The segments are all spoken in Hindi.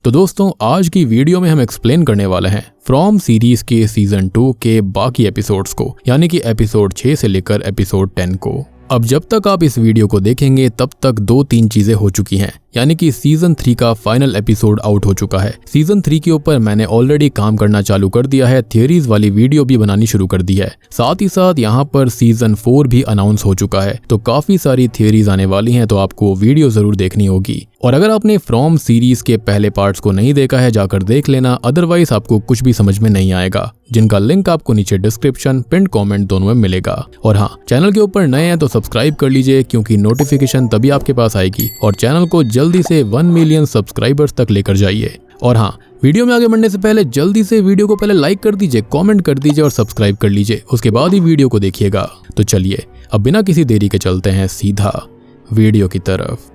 तो दोस्तों आज की वीडियो में हम एक्सप्लेन करने वाले हैं फ्रॉम सीरीज के सीजन 2 के बाकी एपिसोड्स को, यानी कि एपिसोड 6 से लेकर एपिसोड 10 को। अब जब तक आप इस वीडियो को देखेंगे तब तक 2-3 चीजें हो चुकी हैं, यानी कि सीजन 3 का फाइनल एपिसोड आउट हो चुका है। सीजन 3 के ऊपर मैंने ऑलरेडी काम करना चालू कर दिया है, थियरीज वाली वीडियो भी बनानी शुरू कर दी है। साथ ही साथ यहाँ पर सीजन 4 भी अनाउंस हो चुका है, तो काफी सारी थियरीज आने वाली हैं, तो आपको वीडियो जरूर देखनी होगी। और अगर आपने फ्रॉम सीरीज के पहले पार्ट्स को नहीं देखा है जाकर देख लेना, अदरवाइज आपको कुछ भी समझ में नहीं आएगा, जिनका लिंक आपको नीचे डिस्क्रिप्शन, पिन कमेंट दोनों में मिलेगा। और हाँ, चैनल के ऊपर नए हैं तो सब्सक्राइब कर लीजिए, क्योंकि नोटिफिकेशन तभी आपके पास आएगी, और चैनल को जल्दी से 1 मिलियन सब्सक्राइबर्स तक लेकर जाइए। और हाँ, वीडियो में आगे बढ़ने से पहले जल्दी से वीडियो को पहले लाइक कर दीजिए, कमेंट कर दीजिए और सब्सक्राइब कर लीजिए, उसके बाद ही वीडियो को देखिएगा। तो चलिए अब बिना किसी देरी के चलते हैं सीधा वीडियो की तरफ।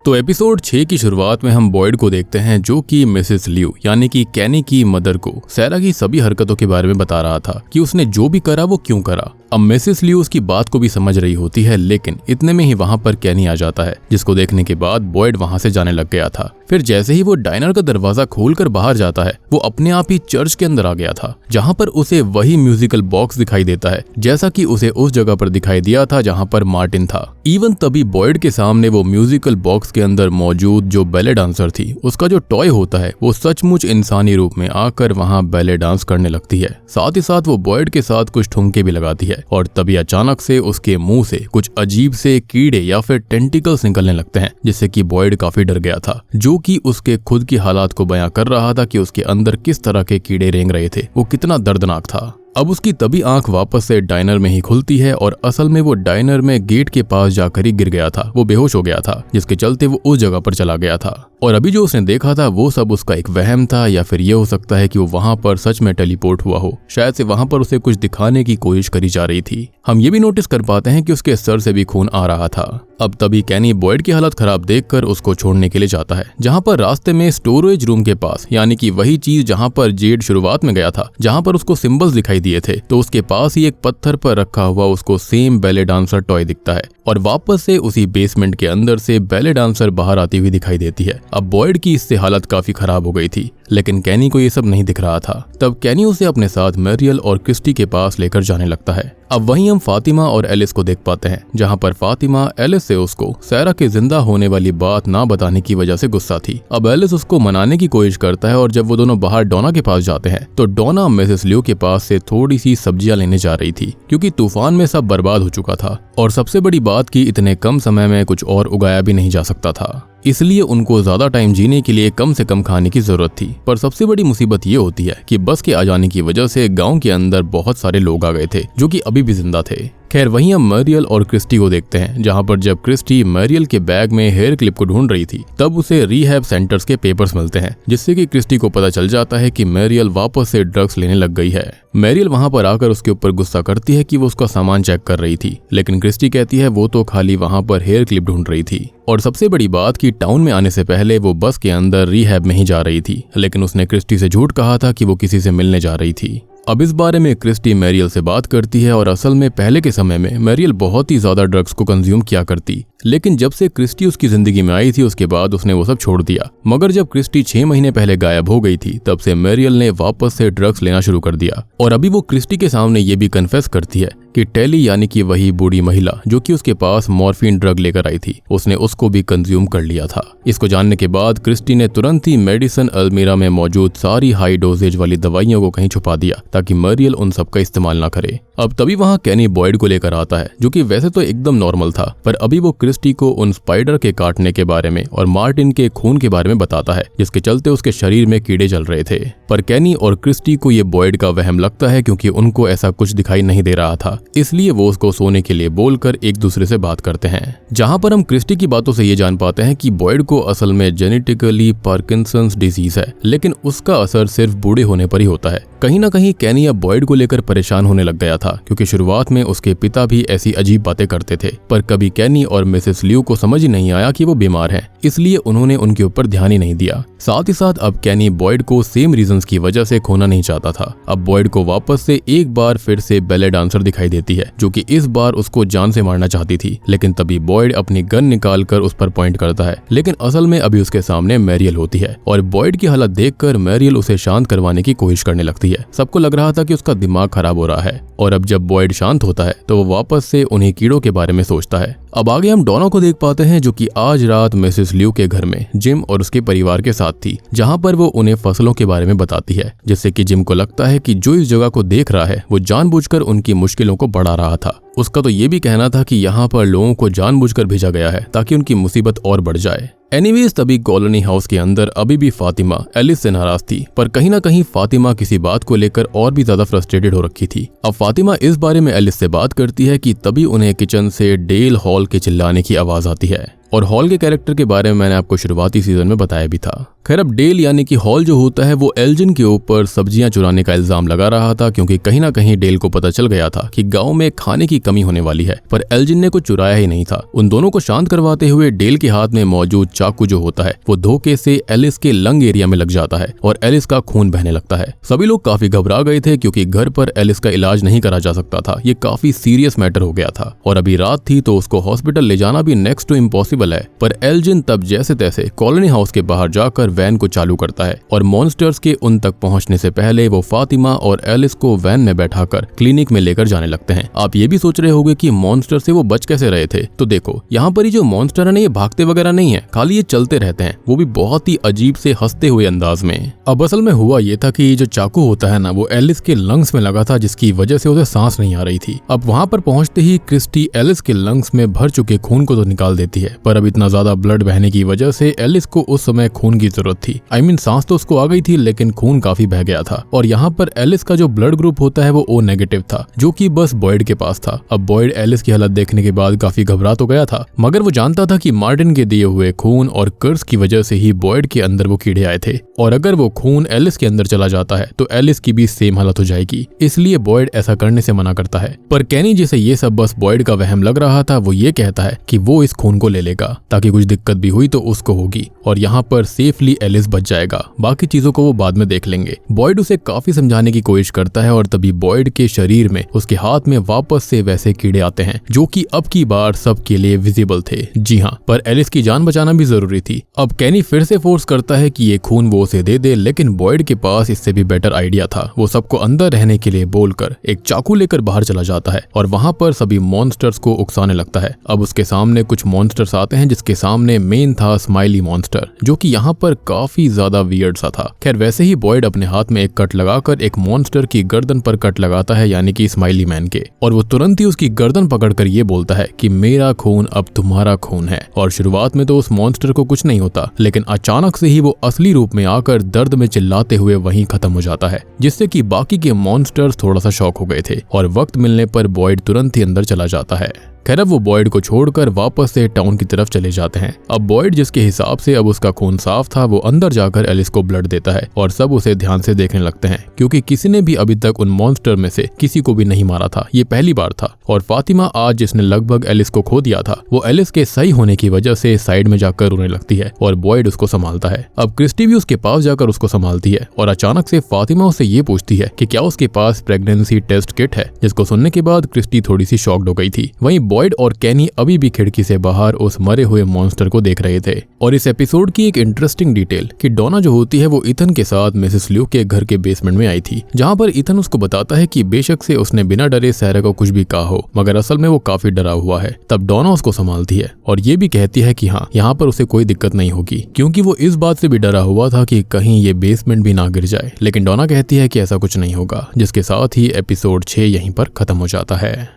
तो एपिसोड 6 की शुरुआत में हम बॉयड को देखते हैं, जो कि मिसेस लियू यानी कि कैनी की मदर को सैरा की सभी हरकतों के बारे में बता रहा था कि उसने जो भी करा वो क्यों करा। अब मिसेस लियू उसकी बात को भी समझ रही होती है, लेकिन इतने में ही वहां पर कैनी आ जाता है, जिसको देखने के बाद बॉयड वहां से जाने लग गया था। फिर जैसे ही वो डाइनर का दरवाजा खोलकर बाहर जाता है, वो अपने आप ही चर्च के अंदर आ गया था, जहां पर उसे वही म्यूजिकल बॉक्स दिखाई देता है जैसा कि उसे उस जगह पर दिखाई दिया था जहां पर मार्टिन था। इवन तभी बॉयड के सामने वो म्यूजिकल बॉक्स के अंदर मौजूद जो बैले डांसर थी, उसका जो टॉय होता है, वो सचमुच इंसानी रूप में आकर वहां बैले डांस करने लगती है। साथ ही साथ वो बॉयड के साथ कुछ ठुमके भी लगाती है, और तभी अचानक से उसके मुंह से कुछ अजीब से कीड़े या फिर टेंटिकल्स निकलने लगते हैं, जिससे कि बॉयड काफी डर गया था, जो कि उसके खुद की हालात को बयां कर रहा था कि उसके अंदर किस तरह के कीड़े रेंग रहे थे, वो कितना दर्दनाक था। अब उसकी तभी आंख वापस से डाइनर में ही खुलती है, और असल में वो डाइनर में गेट के पास जाकर ही गिर गया था, वो बेहोश हो गया था, जिसके चलते वो उस जगह पर चला गया था। और अभी जो उसने देखा था वो सब उसका एक वहम था, या फिर ये हो सकता है कि वो वहां पर सच में टेलीपोर्ट हुआ हो, शायद से वहां पर उसे कुछ दिखाने की कोशिश करी जा रही थी। हम ये भी नोटिस कर पाते हैं कि उसके सर से भी खून आ रहा था। अब तभी कैनी बॉयड की हालत खराब देखकर उसको छोड़ने के लिए जाता है, जहां पर रास्ते में स्टोरेज रूम के पास, यानी कि वही चीज जहां पर जेड शुरुआत में गया था, जहां पर उसको सिंबल्स दिखाई दिए थे, तो उसके पास ही एक पत्थर पर रखा हुआ उसको सेम बैले डांसर टॉय दिखता है, और वापस से उसी बेसमेंट के अंदर से बैले डांसर बाहर आती हुई दिखाई देती है। अब बॉयड की इससे हालत काफी खराब हो गई थी, लेकिन कैनी को ये सब नहीं दिख रहा था। तब कैनी उसे अपने साथ मैरियल और क्रिस्टी के पास लेकर जाने लगता है। अब वहीं हम फातिमा और एलिस को देख पाते हैं, जहां पर फातिमा एलिस से उसको सैरा के जिंदा होने वाली बात ना बताने की वजह से गुस्सा थी। अब एलिस उसको मनाने की कोशिश करता है, और जब वो दोनों बाहर डोना के पास जाते हैं, तो डोना मिसेस लियू के पास से थोड़ी सी सब्जियां लेने जा रही थी, क्योंकि तूफान में सब बर्बाद हो चुका था, और सबसे बड़ी बात कि इतने कम समय में कुछ और उगाया भी नहीं जा सकता था, इसलिए उनको ज्यादा टाइम जीने के लिए कम से कम खाने की जरूरत थी। पर सबसे बड़ी मुसीबत ये होती है कि बस के आ जाने की वजह से गांव के अंदर बहुत सारे लोग आ गए थे, जो कि अभी भी जिंदा थे। खैर वहीं हम मैरियल और क्रिस्टी को देखते हैं, जहां पर जब क्रिस्टी मैरियल के बैग में हेयर क्लिप को ढूंढ रही थी, तब उसे रिहैब सेंटर्स के पेपर्स मिलते हैं, जिससे कि क्रिस्टी को पता चल जाता है कि मैरियल वापस से ड्रग्स लेने लग गई है। मैरियल वहां पर आकर उसके ऊपर गुस्सा करती है कि वो उसका सामान चेक कर रही थी, लेकिन क्रिस्टी कहती है वो तो खाली वहां पर हेयर क्लिप ढूंढ रही थी। और सबसे बड़ी बात कि टाउन में आने से पहले वो बस के अंदर रिहैब में ही जा रही थी, लेकिन उसने क्रिस्टी से झूठ कहा था कि वो किसी से मिलने जा रही थी। अब इस बारे में क्रिस्टी मैरियल से बात करती है, और असल में पहले के समय में मैरियल बहुत ही ज्यादा ड्रग्स को कंज्यूम किया करती, लेकिन जब से क्रिस्टी उसकी जिंदगी में आई थी उसके बाद उसने वो सब छोड़ दिया। मगर जब क्रिस्टी 6 महीने पहले गायब हो गई थी, तब से मैरियल ने वापस से ड्रग्स लेना शुरू कर दिया। और अभी वो क्रिस्टी के सामने ये भी कन्फेस करती है कि टेली यानी कि वही बूढ़ी महिला जो कि उसके पास मॉर्फिन ड्रग लेकर आई थी, उसने उसको भी कंज्यूम कर लिया था। इसको जानने के बाद क्रिस्टी ने तुरंत ही मेडिसिन अलमीरा में मौजूद सारी हाई डोजेज वाली दवाइयों को कहीं छुपा दिया, ताकि मैरियल उन सब का इस्तेमाल ना करे। अब तभी वहाँ कैनी बॉयड को लेकर आता है, जो कि वैसे तो एकदम नॉर्मल था, पर अभी वो क्रिस्टी को उन स्पाइडर के काटने के बारे में और मार्टिन के खून के बारे में बताता है, जिसके चलते उसके शरीर में कीड़े चल रहे थे। पर कैनी और क्रिस्टी को ये बॉयड का वहम लगता है, क्योंकि उनको ऐसा कुछ दिखाई नहीं दे रहा था, इसलिए वो उसको सोने के लिए बोलकर एक दूसरे से बात करते हैं। जहाँ पर हम क्रिस्टी की बातों से ये जान पाते हैं कि बॉयड को असल में जेनेटिकली पार्किंसंस डिजीज है, लेकिन उसका असर सिर्फ बूढ़े होने पर ही होता है। कहीं ना कहीं कैनी अब बॉयड को लेकर परेशान होने लग गया था, क्योंकि शुरुआत में उसके पिता भी ऐसी अजीब बातें करते थे, पर कभी कैनी और मिसेस लियू को समझ ही नहीं आया कि वो बीमार है, इसलिए उन्होंने उनके ऊपर ध्यान ही नहीं दिया। साथ ही साथ अब कैनी बॉयड को सेम रीजंस की वजह से खोना नहीं चाहता था। अब बॉयड को वापस से एक बार फिर से बैले डांसर दिखाई दिखाई देती है जो कि इस बार उसको जान से मारना चाहती थी, लेकिन तभी बॉयड अपनी गन निकालकर उस पर पॉइंट करता है। लेकिन असल में अभी उसके सामने मैरियल होती है और बॉयड की हालत देखकर मैरियल उसे शांत करवाने की कोशिश करने लगती है। सबको लग रहा था कि उसका दिमाग खराब हो रहा है और अब जब बॉयड शांत होता है तो वो वापस से उन्हीं कीड़ों के बारे में सोचता है। अब आगे हम डोना को देख पाते हैं जो कि आज रात मिसेस ल्यू के घर में जिम और उसके परिवार के साथ थी, जहां पर वो उन्हें फसलों के बारे में बताती है, जिससे कि जिम को लगता है कि जो इस जगह को देख रहा है वो जानबूझकर उनकी मुश्किलों को बढ़ा रहा था। उसका तो ये भी कहना था कि यहाँ पर लोगों को जानबूझकर भेजा गया है ताकि उनकी मुसीबत और बढ़ जाए। एनीवेज तभी कॉलोनी हाउस के अंदर अभी भी फातिमा एलिस से नाराज थी, पर कहीं ना कहीं फातिमा किसी बात को लेकर और भी ज्यादा फ्रस्ट्रेटेड हो रखी थी। अब फातिमा इस बारे में एलिस से बात करती है कि तभी उन्हें किचन से डेल हॉल के चिल्लाने की आवाज आती है। और हॉल के कैरेक्टर के बारे में मैंने आपको शुरुआती सीजन में बताया भी था। खैर अब डेल यानी कि हॉल जो होता है वो एल्जिन के ऊपर सब्जियां चुराने का इल्जाम लगा रहा था, क्योंकि कहीं ना कहीं डेल को पता चल गया था कि गांव में खाने की कमी होने वाली है, पर एल्जिन ने कुछ चुराया ही नहीं था। उन दोनों को शांत करवाते हुए डेल के हाथ में मौजूद चाकू जो होता है वो धोखे से एलिस के लंग एरिया में लग जाता है और एलिस का खून बहने लगता है। सभी लोग काफी घबरा गए थे क्योंकि घर पर एलिस का इलाज नहीं करा जा सकता था, ये काफी सीरियस मैटर हो गया था और अभी रात थी तो उसको हॉस्पिटल ले जाना भी नेक्स्ट टू इम्पॉसिबल है। पर एल्जिन तब जैसे तैसे कॉलोनी हाउस के बाहर जाकर वैन को चालू करता है और मॉन्स्टर्स के उन तक पहुंचने से पहले वो फातिमा और एलिस को वैन में बैठाकर क्लिनिक में लेकर जाने लगते हैं। आप ये भी सोच रहे होंगे कि मॉन्स्टर से वो बच कैसे रहे थे, तो देखो यहाँ पर ये जो मॉन्स्टर है ना, ये भागते वगैरह नहीं है, खाली ये चलते रहते हैं, वो भी बहुत ही अजीब से हंसते हुए अंदाज में। अब असल में हुआ ये था कि जो चाकू होता है ना वो एलिस के लंग्स में लगा था, जिसकी वजह से उसे सांस नहीं आ रही थी। अब वहां पर पहुंचते ही क्रिस्टी एलिस के लंग्स में भर चुके खून को तो निकाल देती है, पर अब इतना ज्यादा ब्लड बहने की वजह से एलिस को उस समय खून की जरूरत थी। सांस तो उसको आ गई थी लेकिन खून काफी बह गया था और यहाँ पर एलिस का जो ब्लड ग्रुप होता है वो ओ नेगेटिव था, जो कि बस बॉयड के पास था। अब बॉयड एलिस की हालत देखने के बाद काफी घबरा तो गया था, मगर वो जानता था कि मार्टिन के दिए हुए खून और कर्स की वजह से ही बॉयड के अंदर वो कीड़े आए थे और अगर वो खून एलिस के अंदर चला जाता है तो एलिस की भी सेम हालत हो जाएगी, इसलिए बॉयड ऐसा करने से मना करता है। पर कैनी जिसे ये सब बस बॉयड का वहम लग रहा था, वो ये कहता है कि वो इस खून को ले लेगा ताकि कुछ दिक्कत भी हुई तो उसको होगी और यहाँ पर सेफली एलिस बच जाएगा, बाकी चीजों को वो बाद में देख लेंगे। बॉयड उसे काफी समझाने की कोशिश करता है और तभी बॉयड के शरीर में उसके हाथ में वापस से वैसे कीड़े आते हैं जो कि अब की बार सबके लिए विजिबल थे। जी हाँ, पर एलिस की जान बचाना भी जरूरी थी। अब कैनी फिर से फोर्स करता है कि ये खून वो उसे दे दे, लेकिन बॉयड के पास इससे भी बेटर आइडिया था। वो सबको अंदर रहने के लिए बोलकर एक चाकू लेकर बाहर चला जाता है और वहां पर सभी मॉन्स्टर्स को उकसाने लगता है। अब उसके सामने कुछ मॉन्स्टर्स आते हैं, जिसके सामने मेन था स्माइली मॉन्स्टर, जो कि यहाँ पर काफी ज्यादा वियर्ड सा था। खैर वैसे ही बॉयड अपने हाथ में एक कट लगाकर एक मॉन्स्टर की गर्दन पर कट लगाता है, यानी कि स्माइली मैन के, और वो तुरंत ही उसकी गर्दन पकड़कर ये बोलता है कि मेरा खून अब तुम्हारा खून है। और शुरुआत में तो उस मॉन्स्टर को कुछ नहीं होता, लेकिन अचानक से ही वो असली रूप में आकर दर्द में चिल्लाते हुए वहीं खत्म हो जाता है, जिससे कि बाकी के मॉन्स्टर्स थोड़ा सा शॉक हो गए थे और वक्त मिलने पर बॉयड तुरंत ही अंदर चला जाता है। खैर अब वो बॉयड को छोड़कर वापस से टाउन की तरफ चले जाते हैं। अब बॉयड जिसके हिसाब से अब उसका खून साफ था, वो अंदर जाकर एलिस को ब्लड देता है और सब उसे ध्यान से देखने लगते हैं, क्योंकि किसी ने भी अभी तक उन मॉन्स्टर में से किसी को भी नहीं मारा था, ये पहली बार था। और फातिमा आज जिसने लगभग एलिस को खो दिया था, वो एलिस के सही होने की वजह से साइड में जाकर रोने लगती है और बॉयड उसको संभालता है। अब क्रिस्टी भी उसके पास जाकर उसको संभालती है और अचानक से फातिमा उससे ये पूछती है कि क्या उसके पास प्रेगनेंसी टेस्ट किट है, जिसको सुनने के बाद क्रिस्टी थोड़ी सी शॉक्ड हो गई थी। वहीं बॉयड और कैनी अभी भी खिड़की से बाहर उस मरे हुए मॉन्स्टर को देख रहे थे। और इस एपिसोड की एक इंटरेस्टिंग डिटेल कि डोना जो होती है वो इथन के साथ मिसेस ल्यू के घर के बेसमेंट में आई थी, जहां पर इथन उसको बताता है कि बेशक से उसने बिना डरे सारा को कुछ भी कहा हो, मगर असल में वो काफी डरा हुआ है। तब डोना उसको संभालती है और ये भी कहती है कि हाँ, यहाँ पर उसे कोई दिक्कत नहीं होगी, क्योंकि वो इस बात से भी डरा हुआ था कि कहीं ये बेसमेंट भी ना गिर जाए। लेकिन डोना कहती है कि ऐसा कुछ नहीं होगा, जिसके साथ ही एपिसोड 6 यहीं पर खत्म हो जाता है।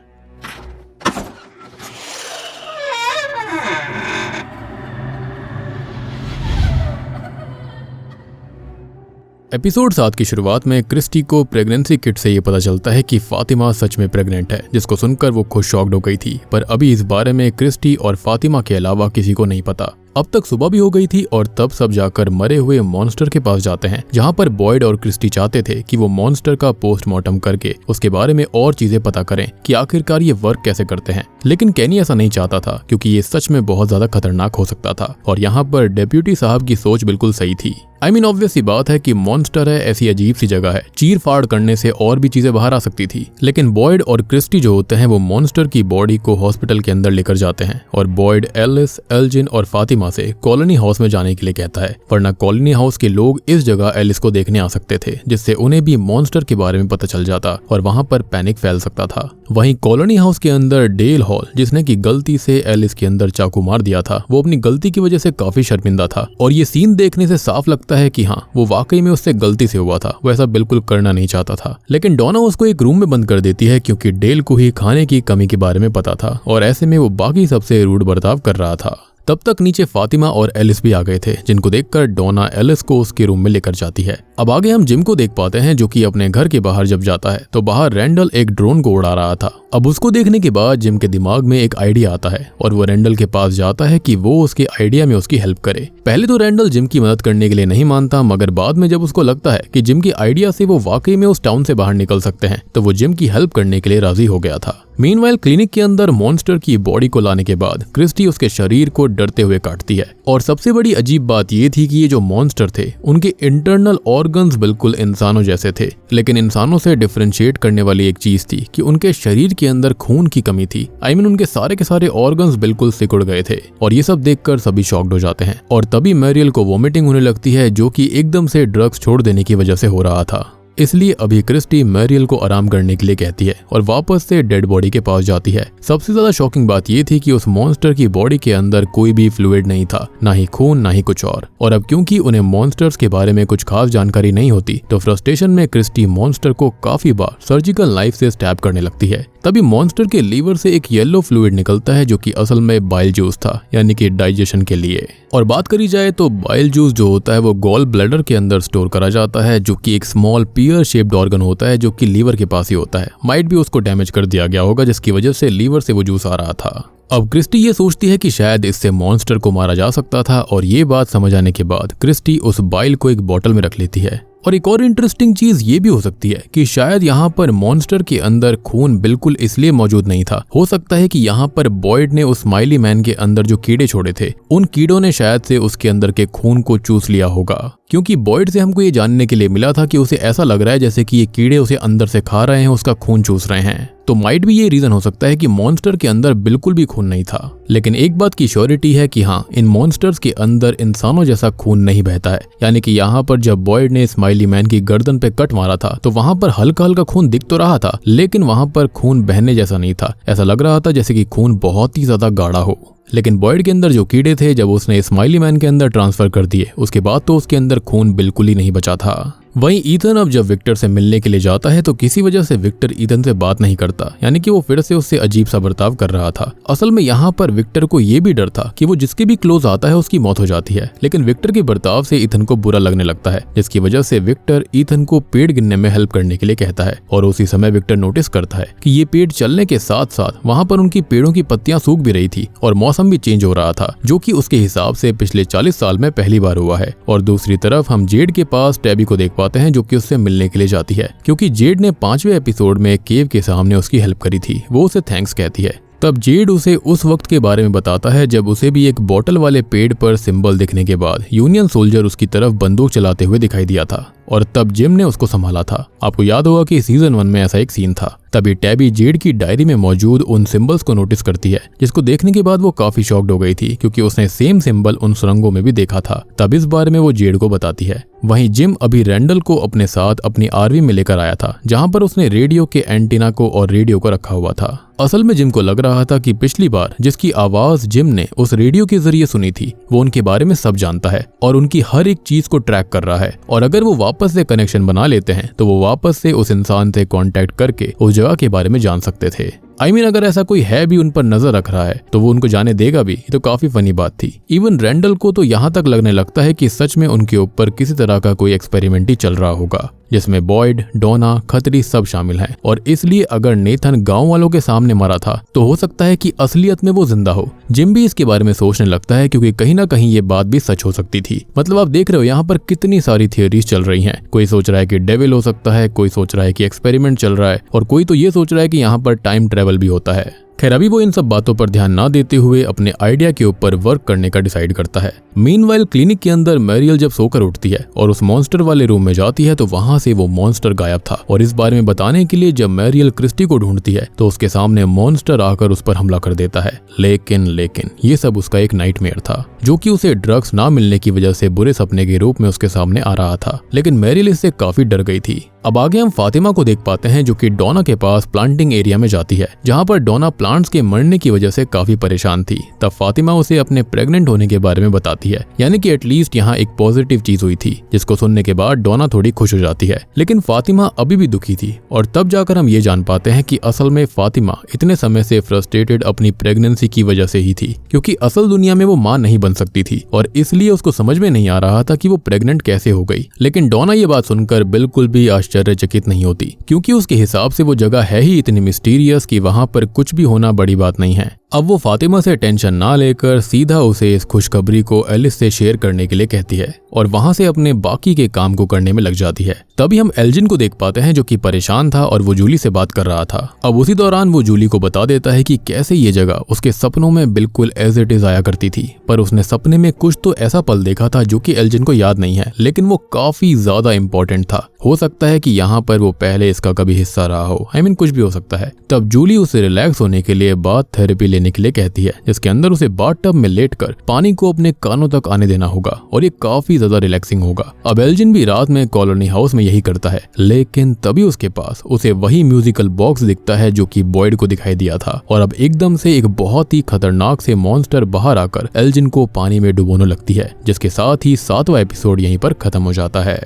एपिसोड 7 की शुरुआत में क्रिस्टी को प्रेगनेंसी किट से ये पता चलता है कि फातिमा सच में प्रेग्नेंट है, जिसको सुनकर वो खुद शॉक्ड हो गई थी। पर अभी इस बारे में क्रिस्टी और फातिमा के अलावा किसी को नहीं पता। अब तक सुबह भी हो गई थी और तब सब जाकर मरे हुए मॉन्स्टर के पास जाते हैं, जहाँ पर बॉयड और क्रिस्टी चाहते थे कि वो मॉन्स्टर का पोस्टमार्टम करके उसके बारे में और चीजें पता करें कि आखिरकार ये वर्क कैसे करते हैं। लेकिन केनी ऐसा नहीं चाहता था क्योंकि ये सच में बहुत ज्यादा खतरनाक हो सकता था और यहाँ पर डेप्यूटी साहब की सोच बिल्कुल सही थी। ऑब्वियस सी बात है कि मॉन्स्टर है, ऐसी अजीब सी जगह है, चीर फाड़ करने से और भी चीजें बाहर आ सकती थी। लेकिन बॉयड और क्रिस्टी जो होते हैं वो मॉन्स्टर की बॉडी को हॉस्पिटल के अंदर लेकर जाते हैं और बॉयड एलिस, एल्जिन और फातिमा से कॉलोनी हाउस में जाने के लिए कहता है, वरना कॉलोनी हाउस के लोग इस जगह एलिस को देखने आ सकते थे, जिससे उन्हें भी मॉन्स्टर के बारे में पता चल जाता और वहां पर पैनिक फैल सकता था। वहीं कॉलोनी हाउस के अंदर डेल हॉल, जिसने की गलती से एलिस के अंदर चाकू मार दिया था, वो अपनी गलती की वजह से काफी शर्मिंदा था और ये सीन देखने से साफ लगता है कि हाँ, वो वाकई में उससे गलती से हुआ था, वो ऐसा बिल्कुल करना नहीं चाहता था। लेकिन डोना उसको एक रूम में बंद कर देती है क्योंकि डेल को ही खाने की कमी के बारे में पता था और ऐसे में वो बाकी सबसे रूड बर्ताव कर रहा था। तब तक नीचे फातिमा और एलिस भी आ गए थे, जिनको देखकर डोना एलिस को उसके रूम में लेकर जाती है। अब आगे हम जिम को देख पाते हैं, जो कि अपने घर के बाहर जब जाता है तो बाहर रैंडल एक ड्रोन को उड़ा रहा था। अब उसको देखने के बाद जिम के दिमाग में एक आइडिया आता है और वो रैंडल के पास जाता है कि वो उसके आइडिया में उसकी हेल्प करे। पहले तो रैंडल जिम की मदद करने के लिए नहीं मानता, मगर बाद में जब उसको लगता है कि जिम के आइडिया से वो वाकई में उस टाउन से बाहर निकल सकते हैं, तो वो जिम की हेल्प करने के लिए राजी हो गया था। मीनवाइल क्लिनिक के अंदर मॉन्स्टर की बॉडी को लाने के बाद क्रिस्टी उसके शरीर को डरते हुए काटती है और सबसे बड़ी अजीब बात ये थी कि ये जो मॉन्स्टर थे उनके इंटरनल ऑर्गन्स बिल्कुल इंसानों जैसे थे, लेकिन इंसानों से डिफरेंशिएट करने वाली एक चीज थी कि उनके शरीर के अंदर खून की कमी थी। उनके सारे के सारे ऑर्गन्स बिल्कुल सिकुड़ गए थे और ये सब देखकर सभी शॉक्ड हो जाते हैं और तभी मैरियल को वॉमिटिंग होने लगती है, जो कि एकदम से ड्रग्स छोड़ देने की वजह से हो रहा था। इसलिए अभी क्रिस्टी मैरियल को आराम करने के लिए कहती है और वापस से डेड बॉडी के पास जाती है। सबसे ज्यादा शॉकिंग बात ये थी कि उस मॉन्स्टर की बॉडी के अंदर कोई भी फ्लूइड नहीं था, ना ही खून ना ही कुछ और अब क्योंकि उन्हें मॉन्स्टर्स के बारे में कुछ खास जानकारी नहीं होती, तो फ्रस्ट्रेशन में क्रिस्टी मॉन्स्टर को काफी बार सर्जिकल नाइफ से स्टैब करने लगती है। तभी मॉन्स्टर के लीवर से एक येलो फ्लूइड निकलता है, जो कि असल में बाइल जूस था, यानी कि डाइजेशन के लिए। और बात करी जाए तो बाइल जूस जो होता है वो गॉल ब्लैडर के अंदर स्टोर करा जाता है, जो कि एक स्मॉल पियर शेप्ड ऑर्गन होता है, जो कि लीवर के पास ही होता है। माइट भी उसको डैमेज कर दिया गया होगा, जिसकी वजह से लीवर से वो जूस आ रहा था। अब क्रिस्टी ये सोचती है कि शायद इससे मॉन्स्टर को मारा जा सकता था और ये बात समझ आने के बाद क्रिस्टी उस बाइल को एक बोतल में रख लेती है। और एक और इंटरेस्टिंग चीज ये भी हो सकती है कि शायद यहाँ पर मॉन्स्टर के अंदर खून बिल्कुल इसलिए मौजूद नहीं था। हो सकता है कि यहाँ पर बॉयड ने उस स्माइली मैन के अंदर जो कीड़े छोड़े थे, उन कीड़ों ने शायद से उसके अंदर के खून को चूस लिया होगा, क्योंकि बॉयड से हमको ये जानने के लिए मिला था कि उसे ऐसा लग रहा है जैसे कि ये कीड़े उसे अंदर से खा रहे हैं, उसका खून चूस रहे हैं। तो माइट भी ये रीजन हो सकता है कि मॉन्स्टर के अंदर बिल्कुल भी खून नहीं था। लेकिन एक बात की श्योरिटी है कि हाँ, इन मॉन्स्टर्स के अंदर इंसानों जैसा खून नहीं बहता है। यानी कि यहाँ पर जब बॉयड ने स्माइली मैन की गर्दन पे कट मारा था तो वहां पर हल्का हल्का खून दिख तो रहा था, लेकिन वहां पर खून बहने जैसा नहीं था। ऐसा लग रहा था जैसे कि खून बहुत ही ज्यादा गाढ़ा हो। लेकिन बॉयड के अंदर जो कीड़े थे, जब उसने स्माइली मैन के अंदर ट्रांसफर कर दिए, उसके बाद तो उसके अंदर खून बिल्कुल ही नहीं बचा था। वहीं ईथन अब जब विक्टर से मिलने के लिए जाता है तो किसी वजह से विक्टर ईथन से बात नहीं करता, यानी कि वो फिर से उससे अजीब सा बर्ताव कर रहा था। असल में यहाँ पर विक्टर को ये भी डर था कि वो जिसके भी क्लोज आता है उसकी मौत हो जाती है, लेकिन विक्टर के बर्ताव से ईथन को बुरा लगने लगता है, जिसकी वजह से विक्टर ईथन को पेड़ गिनने में हेल्प करने के लिए कहता है। और उसी समय विक्टर नोटिस करता है कि ये पेड़ चलने के साथ साथ वहाँ पर उनकी पेड़ों की पत्तियां सूख भी रही थी और मौसम भी चेंज हो रहा था, जो कि उसके हिसाब से पिछले 40 साल में पहली बार हुआ है। और दूसरी तरफ हम जेड के पास टैबी को देख पाते हैं, जो कि उससे मिलने के लिए जाती है, क्योंकि जेड ने 5वें एपिसोड में केव के सामने उसकी हेल्प करी थी। वो उसे थैंक्स कहती है। तब जेड उसे उस वक्त के बारे में बताता है जब उसे भी एक बोतल वाले पेड़ पर सिंबल दिखने के बाद यूनियन सोल्जर उसकी तरफ बंदूक चलाते हुए दिखाई दिया था और तब जिम ने उसको संभाला था। आपको याद होगा कि सीजन 1 में ऐसा एक सीन था। तभी टैबी जेड की डायरी में मौजूद उन सिंबल्स को नोटिस करती है, जिसको देखने के बाद वो काफी शॉक्ड हो गई थी, क्योंकि उसने सेम सिंबल उन सुरंगों में भी देखा था। तब इस बारे में वो जेड को बताती है। वहीं जिम अभी रैंडल को अपने साथ अपनी आरवी में लेकर आया था, जहां पर उसने रेडियो के एंटीना को और रेडियो को रखा हुआ था। असल में जिम को लग रहा था कि पिछली बार जिसकी आवाज जिम ने उस रेडियो के जरिए सुनी थी, वो उनके बारे में सब जानता है और उनकी हर एक चीज को ट्रैक कर रहा है। और अगर वो वापस से कनेक्शन बना लेते हैं तो वो वापस से उस इंसान से कांटेक्ट करके उस जगह के बारे में जान सकते थे। अगर ऐसा कोई है भी उन पर नजर रख रहा है तो वो उनको जाने देगा भी। ये तो काफी फनी बात थी। इवन रैंडल को तो यहाँ तक लगने लगता है कि सच में उनके ऊपर किसी तरह का कोई एक्सपेरिमेंट ही चल रहा होगा, जिसमें बॉयड, डोना, खतरी सब शामिल हैं। और इसलिए अगर नेथन गांव वालों के सामने मरा था तो हो सकता है कि असलियत में वो जिंदा हो। जिम भी इसके बारे में सोचने लगता है क्योंकि कहीं ना कहीं ये बात भी सच हो सकती थी। मतलब आप देख रहे हो यहाँ पर कितनी सारी थियोरीज चल रही हैं। कोई सोच रहा है कि डेविल हो सकता है, कोई सोच रहा है कि एक्सपेरिमेंट चल रहा है, और कोई तो ये सोच रहा है कि यहाँ पर टाइम ट्रेवल भी होता है। खैर अभी वो इन सब बातों पर ध्यान ना देते हुए अपने आइडिया के ऊपर वर्क करने का डिसाइड करता है। मीनवाइल क्लिनिक के अंदर मैरियल जब सोकर उठती है और उस मॉन्स्टर वाले रूम में जाती है तो वहां से वो मॉन्स्टर गायब था। और इस बारे में बताने के लिए जब मैरियल क्रिस्टी को ढूंढती है तो उसके सामने मॉन्स्टर आकर उस पर हमला कर देता है। लेकिन ये सब उसका एक नाइटमेयर था जो कि उसे ड्रग्स ना मिलने की वजह से बुरे सपने के रूप में उसके सामने आ रहा था। लेकिन मैरियल इससे काफी डर गई थी। अब आगे हम फातिमा को देख पाते हैं जो कि डोना के पास प्लांटिंग एरिया में जाती है, जहां पर डोना प्लांट्स के मरने की वजह से काफी परेशान थी। तब फातिमा उसे अपने प्रेग्नेंट होने के बारे में बताती है, यानी कि एटलीस्ट यहाँ एक पॉजिटिव चीज हुई थी, जिसको सुनने के बाद डोना थोड़ी खुश हो जाती है। लेकिन फातिमा अभी भी दुखी थी और तब जाकर हम ये जान पाते हैं कि असल में फातिमा इतने समय से फ्रस्ट्रेटेड अपनी प्रेगनेंसी की वजह से ही थी, क्योंकि असल दुनिया में वो मां नहीं बन सकती थी और इसलिए उसको समझ में नहीं आ रहा था कि वो प्रेग्नेंट कैसे हो गई। लेकिन डोना ये बात सुनकर बिल्कुल भी आश्चर्यचकित नहीं होती, क्योंकि उसके हिसाब से वो जगह है ही इतनी मिस्टीरियस कि वहां पर कुछ भी होना बड़ी बात नहीं है। अब वो फातिमा से टेंशन ना लेकर सीधा उसे इस खुशखबरी को एलिस से शेयर करने के लिए कहती है और वहां से अपने बाकी के काम को करने में लग जाती है। तभी हम एल्जिन को देख पाते हैं जो कि परेशान था और वो जूली से बात कर रहा था। अब उसी दौरान वो जूली को बता देता है कि कैसे ये जगह उसके सपनों में बिल्कुल एज इट इज आया करती थी, पर उसने सपने में कुछ तो ऐसा पल देखा था जो कि एल्जिन को याद नहीं है, लेकिन वो काफी ज्यादा इंपॉर्टेंट था। हो सकता है कि यहाँ पर वो पहले इसका कभी हिस्सा रहा हो, कुछ भी हो सकता है। तब जूली उसे रिलैक्स होने के लिए बाथ थेरेपी लेने के लिए कहती है, जिसके अंदर उसे बाथटब में लेटकर पानी को अपने कानों तक आने देना होगा और ये काफी ज्यादा रिलैक्सिंग होगा। अब एल्जिन भी रात में कॉलोनी हाउस में यही करता है, लेकिन तभी उसके पास उसे वही म्यूजिकल बॉक्स दिखता है जो कि बॉयड को दिखाई दिया था। और अब एकदम से एक बहुत ही खतरनाक से मॉन्स्टर बाहर आकर एल्जिन को पानी में डुबोने लगती है, जिसके साथ ही 7वां एपिसोड यहीं पर खत्म हो जाता है।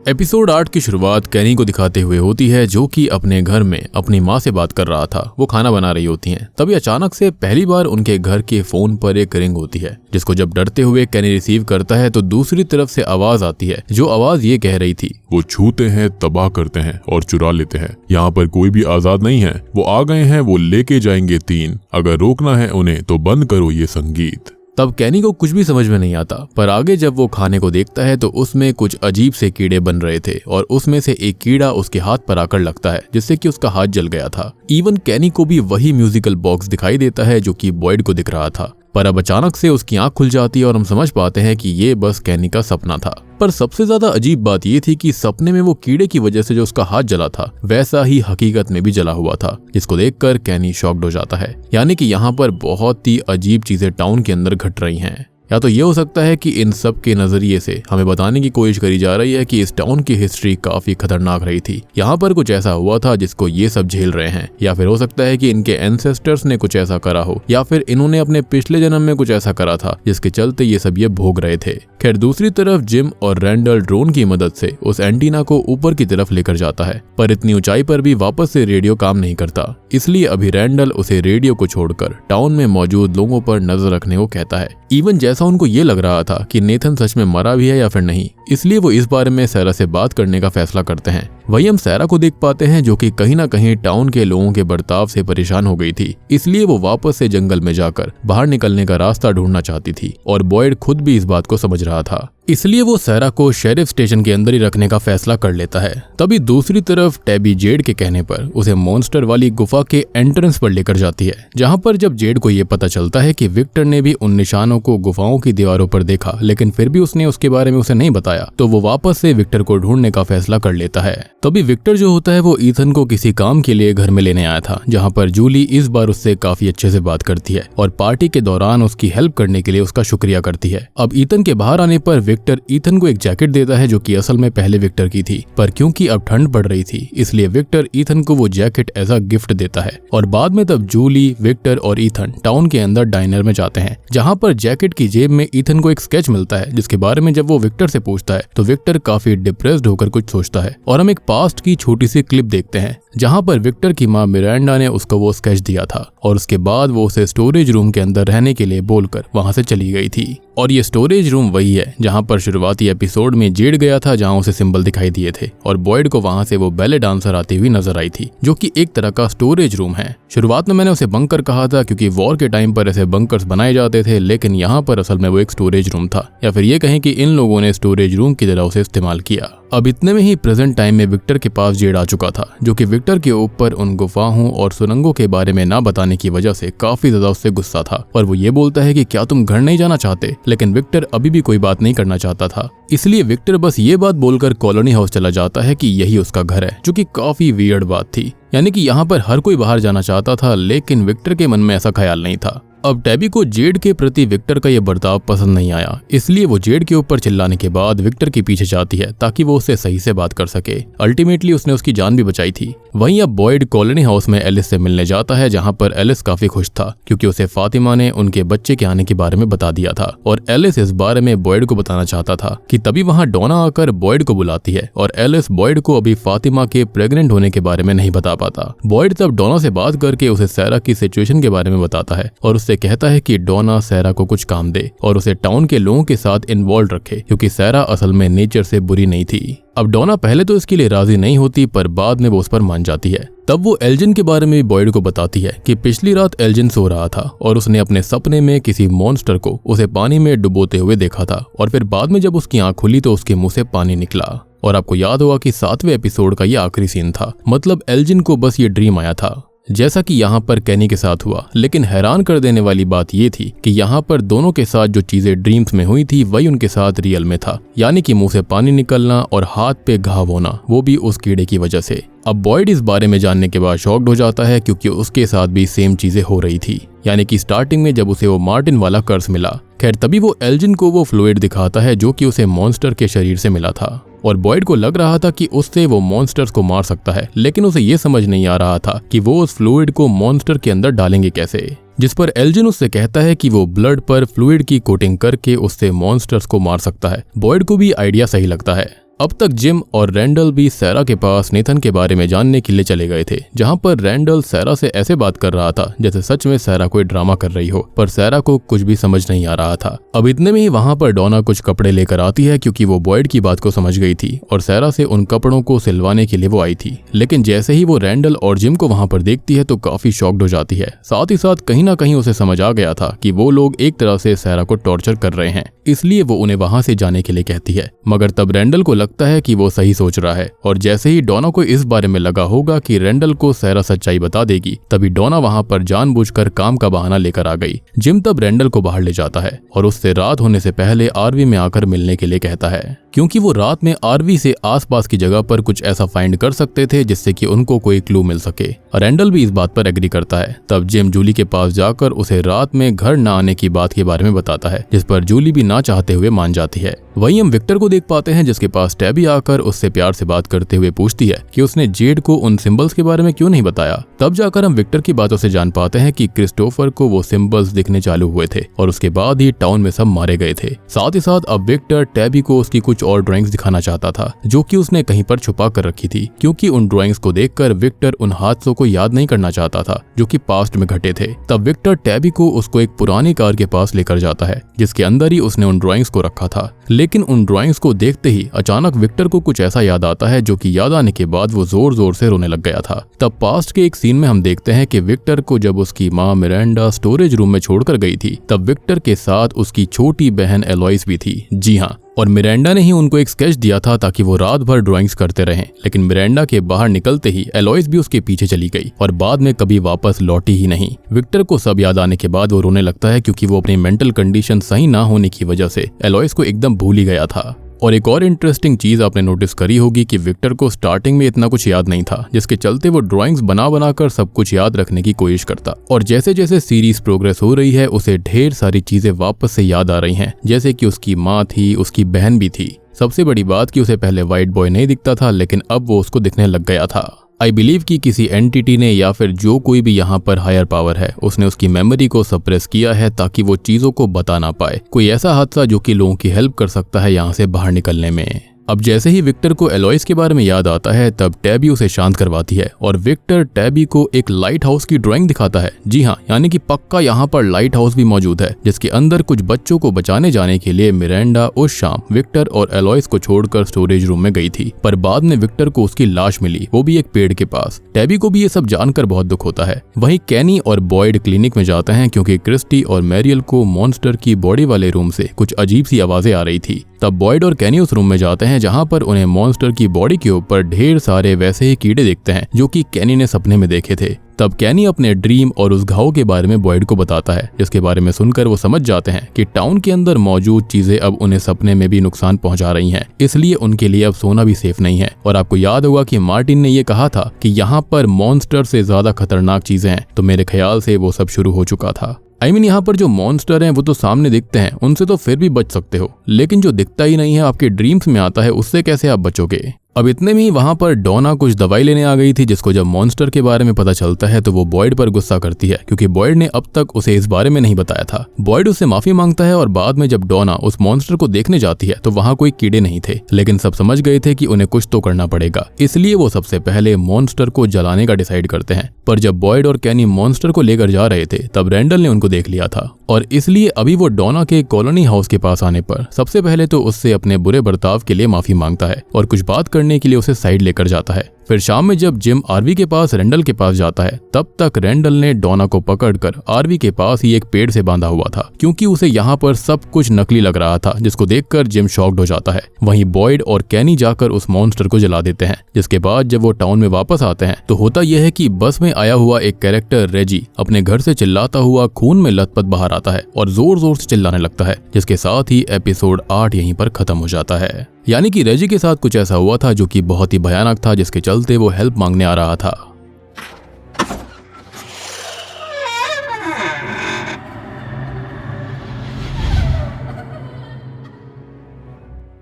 एपिसोड 8 की शुरुआत कैनी को दिखाते हुए होती है जो कि अपने घर में अपनी माँ से बात कर रहा था। वो खाना बना रही होती हैं। तभी अचानक से पहली बार उनके घर के फोन पर एक रिंग होती है, जिसको जब डरते हुए कैनी रिसीव करता है तो दूसरी तरफ से आवाज आती है, जो आवाज ये कह रही थी, वो छूते हैं, तबाह करते हैं और चुरा लेते हैं। यहाँ पर कोई भी आजाद नहीं है। वो आ गए हैं, वो लेके जाएंगे 3। अगर रोकना है उन्हें तो बंद करो ये संगीत। तब कैनी को कुछ भी समझ में नहीं आता, पर आगे जब वो खाने को देखता है तो उसमें कुछ अजीब से कीड़े बन रहे थे और उसमें से एक कीड़ा उसके हाथ पर आकर लगता है, जिससे कि उसका हाथ जल गया था। इवन कैनी को भी वही म्यूजिकल बॉक्स दिखाई देता है जो कि बॉयड को दिख रहा था, पर अब अचानक से उसकी आंख खुल जाती है और हम समझ पाते हैं कि ये बस कैनी का सपना था। पर सबसे ज्यादा अजीब बात ये थी कि सपने में वो कीड़े की वजह से जो उसका हाथ जला था वैसा ही हकीकत में भी जला हुआ था, जिसको देखकर कैनी शॉक्ड हो जाता है। यानी कि यहाँ पर बहुत ही अजीब चीजें टाउन के अंदर घट रही हैं। या तो ये हो सकता है कि इन सब के नजरिए से हमें बताने की कोशिश करी जा रही है कि इस टाउन की हिस्ट्री काफी खतरनाक रही थी, यहाँ पर कुछ ऐसा हुआ था जिसको ये सब झेल रहे हैं। या फिर हो सकता है कि इनके एंसेस्टर्स ने कुछ ऐसा करा हो, या फिर इन्होंने अपने पिछले जन्म में कुछ ऐसा करा था जिसके चलते ये सब ये भोग रहे थे। खैर दूसरी तरफ जिम और रैंडल ड्रोन की मदद से उस एंटीना को ऊपर की तरफ लेकर जाता है, पर इतनी ऊंचाई पर भी वापस से रेडियो काम नहीं करता। इसलिए अभी रैंडल उसे रेडियो को छोड़कर टाउन में मौजूद लोगों पर नजर रखने को कहता है। इवन जैसा उनको ये लग रहा था कि नेथन सच में मरा भी है या फिर नहीं, इसलिए वो इस बारे में सैरा से बात करने का फैसला करते हैं। वही हम सैरा को देख पाते हैं जो कि कहीं ना कहीं टाउन के लोगों के बर्ताव से परेशान हो गई थी, इसलिए वो वापस से जंगल में जाकर बाहर निकलने का रास्ता ढूंढना चाहती थी और बॉयड खुद भी इस बात को समझ रहा था। इसलिए वो सैरा को शेरिफ स्टेशन के अंदर ही रखने का फैसला कर लेता है। तभी दूसरी तरफ टैबी जेड के कहने पर उसे मॉन्स्टर वाली गुफा के एंट्रेंस पर लेकर जाती है, जहां पर जब जेड को ये पता चलता है कि विक्टर ने भी उन निशानों को गुफाओं की दीवारों पर देखा, लेकिन फिर भी उसने उसके बारे में उसे नहीं बताया, तो वो वापस से विक्टर को ढूंढने का फैसला कर लेता है। तभी विक्टर जो होता है वो ईथन को किसी काम के लिए घर में लेने आया था, जहाँ पर जूली इस बार उससे काफी अच्छे से बात करती है और पार्टी के दौरान उसकी हेल्प करने के लिए उसका शुक्रिया करती है। अब ईथन के बाहर आने पर विक्टर ईथन को एक जैकेट देता है जो कि असल में पहले विक्टर की थी, पर क्योंकि अब ठंड पड़ रही थी इसलिए विक्टर ईथन को वो जैकेट एज अ गिफ्ट देता है। और बाद में तब जूली, विक्टर और ईथन टाउन के अंदर डाइनर में जाते हैं, जहाँ पर जैकेट की जेब में ईथन को एक स्केच मिलता है, जिसके बारे में जब वो विक्टर से पूछता है तो विक्टर काफी डिप्रेस्ड होकर कुछ सोचता है और हम एक पास्ट की छोटी सी क्लिप देखते हैं जहाँ पर विक्टर की माँ मिरांडा ने उसको वो स्केच दिया था और उसके बाद वो उसे स्टोरेज रूम के अंदर रहने के लिए बोलकर वहां से चली गई थी। और ये स्टोरेज रूम वही है जहां पर शुरुआती एपिसोड में जेड गया था, जहां उसे सिंबल दिखाई दिए थे और बॉयड को वहां से वो बैले डांसर आती हुई नजर आई थी, जो कि एक तरह का स्टोरेज रूम है। शुरुआत में मैंने उसे बंकर कहा था क्योंकि वॉर के टाइम पर ऐसे बंकर्स बनाए जाते थे, लेकिन यहाँ पर असल में वो एक स्टोरेज रूम था, या फिर ये कहें कि इन लोगों ने स्टोरेज रूम की तरह उसे इस्तेमाल किया। अब इतने में ही प्रेजेंट टाइम में विक्टर के पास जेड आ चुका था, जो कि विक्टर के ऊपर उन गुफाओं और सुरंगों के बारे में ना बताने की वजह से काफी ज्यादा उससे गुस्सा था। और वो ये बोलता है कि क्या तुम घर नहीं जाना चाहते, लेकिन विक्टर अभी भी कोई बात नहीं करना चाहता था। इसलिए विक्टर बस ये बात बोलकर कॉलोनी हाउस चला जाता है कि यही उसका घर है, जो कि काफी वियर्ड बात थी। यानी कि यहाँ पर हर कोई बाहर जाना चाहता था, लेकिन विक्टर के मन में ऐसा ख्याल नहीं था। अब टैबी को जेड के प्रति विक्टर का ये बर्ताव पसंद नहीं आया, इसलिए वो जेड के ऊपर चिल्लाने के बाद विक्टर के पीछे जाती है ताकि वो उससे सही से बात कर सके। अल्टीमेटली उसने उसकी जान भी बचाई थी। वहीं अब बॉयड कॉलोनी हाउस में एलिस से मिलने जाता है, जहां पर एलिस काफी खुश था क्योंकि उसे फातिमा ने उनके बच्चे के आने के बारे में बता दिया था और एलिस इस बारे में बॉयड को बताना चाहता था कि तभी वहां डोना आकर बॉयड को बुलाती है और एलिस बॉयड को अभी फातिमा के प्रेग्नेंट होने के बारे में नहीं बता पाता। बॉयड तब डोना से बात करके उसे सैरा की सिचुएशन के बारे में बताता है और उससे कहता है कि डोना सैरा को कुछ काम दे और उसे टाउन के लोगों के साथ इन्वॉल्व रखे, क्योंकि सैरा असल में नेचर से बुरी नहीं थी। अब डोना पहले तो इसके लिए राजी नहीं होती, पर बाद में वो उस पर मान जाती है। तब वो एल्जिन के बारे में बॉयड को बताती है कि पिछली रात एल्जिन सो रहा था और उसने अपने सपने में किसी मॉन्स्टर को उसे पानी में डुबोते हुए देखा था और फिर बाद में जब उसकी आंख खुली तो उसके मुंह से पानी निकला। और आपको याद होगा कि 7वें एपिसोड का ये आखिरी सीन था, मतलब एल्जिन को बस ये ड्रीम आया था, जैसा कि यहाँ पर कैनी के साथ हुआ। लेकिन हैरान कर देने वाली बात ये थी कि यहाँ पर दोनों के साथ जो चीजें ड्रीम्स में हुई थी वही उनके साथ रियल में था, यानी कि मुंह से पानी निकलना और हाथ पे घाव होना, वो भी उस कीड़े की वजह से। अब बॉयड इस बारे में जानने के बाद शॉक्ड हो जाता है क्योंकि उसके साथ भी सेम चीजें हो रही थी, यानी कि स्टार्टिंग में जब उसे वो मार्टिन वाला कर्स मिला। खैर तभी वो एल्जिन को वो फ्लूइड दिखाता है जो कि उसे मॉन्स्टर के शरीर से मिला था और बॉयड को लग रहा था कि उससे वो मॉन्स्टर्स को मार सकता है, लेकिन उसे ये समझ नहीं आ रहा था कि वो उस फ्लूइड को मॉन्स्टर के अंदर डालेंगे कैसे। जिस पर एल्जिन उससे कहता है कि वो ब्लड पर फ्लूइड की कोटिंग करके उससे मॉन्स्टर्स को मार सकता है। बॉयड को भी आइडिया सही लगता है। अब तक जिम और रैंडल भी सैरा के पास नेथन के बारे में जानने के लिए चले गए थे, जहां पर रैंडल सैरा से ऐसे बात कर रहा था जैसे सच में सैरा कोई ड्रामा कर रही हो, पर सैरा को कुछ भी समझ नहीं आ रहा था। अब इतने में ही वहां पर डोना कुछ कपड़े लेकर आती है क्योंकि वो बॉयड की बात को समझ गई थी और सैरा से उन कपड़ों को सिलवाने के लिए वो आई थी। लेकिन जैसे ही वो रैंडल और जिम को वहां पर देखती है तो काफी शॉक्ड हो जाती है। साथ ही साथ कहीं ना कहीं उसे समझ आ गया था कि वो लोग एक तरह से सैरा को टॉर्चर कर रहे हैं, इसलिए वो उन्हें वहां से जाने के लिए कहती है। मगर तब रैंडल को लगता है कि वो सही सोच रहा है और जैसे ही डोना को इस बारे में लगा होगा कि रैंडल को सैरा सच्चाई बता देगी, तभी डोना वहां पर जानबूझकर काम का बहाना लेकर आ गई। जिम तब रैंडल को बाहर ले जाता है और उससे रात होने से पहले आरवी में आकर मिलने के लिए कहता है, क्योंकि वो रात में आरवी से आसपास की जगह पर कुछ ऐसा फाइंड कर सकते थे जिससे कि उनको कोई क्लू मिल सके। रैंडल भी इस बात पर एग्री करता है। तब जिम जूली के पास जाकर उसे रात में घर न आने की बात के बारे में बताता है, जिस पर जूली भी ना चाहते हुए मान जाती है। वहीं हम विक्टर को देख पाते हैं जिसके पास टैबी आकर उससे प्यार से बात करते हुए पूछती है कि उसने जेड को उन सिंबल्स के बारे में क्यों नहीं बताया। तब जाकर हम विक्टर की बातों से जान पाते हैं कि क्रिस्टोफर को वो सिंबल्स दिखने चालू हुए थे और उसके बाद ही टाउन में सब मारे गए थे। साथ ही साथ अब विक्टर टैबी को उसकी कुछ और ड्राइंग्स दिखाना चाहता था जो कि उसने कहीं पर छुपा कर रखी थी, क्योंकि उन ड्राइंग्स को देखकर विक्टर उन हादसों को याद नहीं करना चाहता था जो कि पास्ट में घटे थे। तब विक्टर टैबी को उसको एक पुरानी कार के पास लेकर जाता है जिसके अंदर ही उसने उन ड्राइंग्स को रखा था। लेकिन उन ड्राइंग्स को देखते ही अचानक विक्टर को कुछ ऐसा याद आता है जो कि याद आने के बाद वो जोर जोर से रोने लग गया था। तब पास्ट के एक सीन में हम देखते हैं कि विक्टर को जब उसकी माँ मिरांडा स्टोरेज रूम में छोड़कर गई थी, तब विक्टर के साथ उसकी छोटी बहन एलोइस भी थी। जी हाँ, और मिरांडा ने ही उनको एक स्केच दिया था ताकि वो रात भर ड्राइंग्स करते रहें। लेकिन मिरांडा के बाहर निकलते ही एलोइस भी उसके पीछे चली गई और बाद में कभी वापस लौटी ही नहीं। विक्टर को सब याद आने के बाद वो रोने लगता है क्योंकि वो अपनी मेंटल कंडीशन सही ना होने की वजह से एलोइस को एकदम भूल ही गया था। और एक और इंटरेस्टिंग चीज आपने नोटिस करी होगी कि विक्टर को स्टार्टिंग में इतना कुछ याद नहीं था, जिसके चलते वो ड्राइंग्स बना बनाकर सब कुछ याद रखने की कोशिश करता। और जैसे जैसे सीरीज प्रोग्रेस हो रही है उसे ढेर सारी चीजें वापस से याद आ रही हैं, जैसे कि उसकी माँ थी, उसकी बहन भी थी। सबसे बड़ी बात कि उसे पहले व्हाइट बॉय नहीं दिखता था, लेकिन अब वो उसको दिखने लग गया था। आई बिलीव कि किसी एंटिटी ने या फिर जो कोई भी यहाँ पर हायर पावर है उसने उसकी मेमोरी को सप्रेस किया है ताकि वो चीजों को बता ना पाए। कोई ऐसा हादसा जो कि लोगों की हेल्प कर सकता है यहाँ से बाहर निकलने में। अब जैसे ही विक्टर को एलॉइस के बारे में याद आता है तब टैबी उसे शांत करवाती है और विक्टर टैबी को एक लाइट हाउस की ड्राइंग दिखाता है। जी हाँ, यानी कि पक्का यहाँ पर लाइट हाउस भी मौजूद है जिसके अंदर कुछ बच्चों को बचाने जाने के लिए मिरांडा उस शाम विक्टर और एलॉइस को छोड़कर स्टोरेज रूम में गई थी, पर बाद में विक्टर को उसकी लाश मिली, वो भी एक पेड़ के पास। टैबी को भी ये सब जानकर बहुत दुख होता है। वहीं कैनी और बॉयड क्लिनिक में जाते हैं क्योंकि क्रिस्टी और मैरियल को मॉन्स्टर की बॉडी वाले रूम से कुछ अजीब सी आवाजें आ रही थी। तब बॉयड और कैनी उस रूम में जाते हैं जहां पर उन्हें मॉन्स्टर की बॉडी के ऊपर ढेर सारे वैसे ही कीड़े दिखते हैं जो कि कैनी ने सपने में देखे थे। तब कैनी अपने ड्रीम और उस घाव के बारे में बॉयड को बताता है, जिसके बारे में सुनकर वो समझ जाते हैं कि टाउन के अंदर मौजूद चीजें अब उन्हें सपने में भी नुकसान पहुंचा रही हैं, इसलिए उनके लिए अब सोना भी सेफ नहीं है। और आपको याद होगा कि मार्टिन ने ये कहा था कि यहाँ पर मॉन्स्टर से ज्यादा खतरनाक चीजें हैं, तो मेरे ख्याल से वो सब शुरू हो चुका था। यहाँ पर जो मॉन्स्टर हैं वो तो सामने दिखते हैं, उनसे तो फिर भी बच सकते हो, लेकिन जो दिखता ही नहीं है आपके ड्रीम्स में आता है, उससे कैसे आप बचोगे। अब इतने में ही वहां पर डोना कुछ दवाई लेने आ गई थी, जिसको जब मॉन्स्टर के बारे में पता चलता है तो वो बॉयड पर गुस्सा करती है क्योंकि बॉयड ने अब तक उसे इस बारे में नहीं बताया था। बॉयड उससे माफी मांगता है और बाद में जब डोना उस मॉन्स्टर को देखने जाती है तो वहां कोई कीड़े नहीं थे, लेकिन सब समझ गए थे कि उन्हें कुछ तो करना पड़ेगा, इसलिए वो सबसे पहले मॉन्स्टर को जलाने का डिसाइड करते हैं। पर जब बॉयड और कैनी मॉन्स्टर को लेकर जा रहे थे तब रैंडल ने उनको देख लिया था और इसलिए अभी वो डोना के कॉलोनी हाउस के पास आने पर सबसे पहले तो उससे अपने बुरे बर्ताव के लिए माफी मांगता है और कुछ बात करने के लिए उसे साइड लेकर जाता है। फिर शाम में जब जिम आरवी के पास रैंडल के पास जाता है तब तक रैंडल ने डोना को पकड़कर आरवी के पास ही एक पेड़ से बांधा हुआ था क्योंकि उसे यहाँ पर सब कुछ नकली लग रहा था, जिसको देखकर जिम शॉक्ड हो जाता है। वहीं बॉयड और कैनी जाकर उस मॉन्स्टर को जला देते हैं, जिसके बाद जब वो टाउन में वापस आते हैं तो होता यह है कि बस में आया हुआ एक कैरेक्टर रेजी अपने घर से चिल्लाता हुआ खून में लथपथ बाहर आता है और जोर जोर से चिल्लाने लगता है, जिसके साथ ही एपिसोड 8 यहीं पर खत्म हो जाता है। यानी कि रेजी के साथ कुछ ऐसा हुआ था जो कि बहुत ही भयानक था, जिसके चलते वो हेल्प मांगने आ रहा था।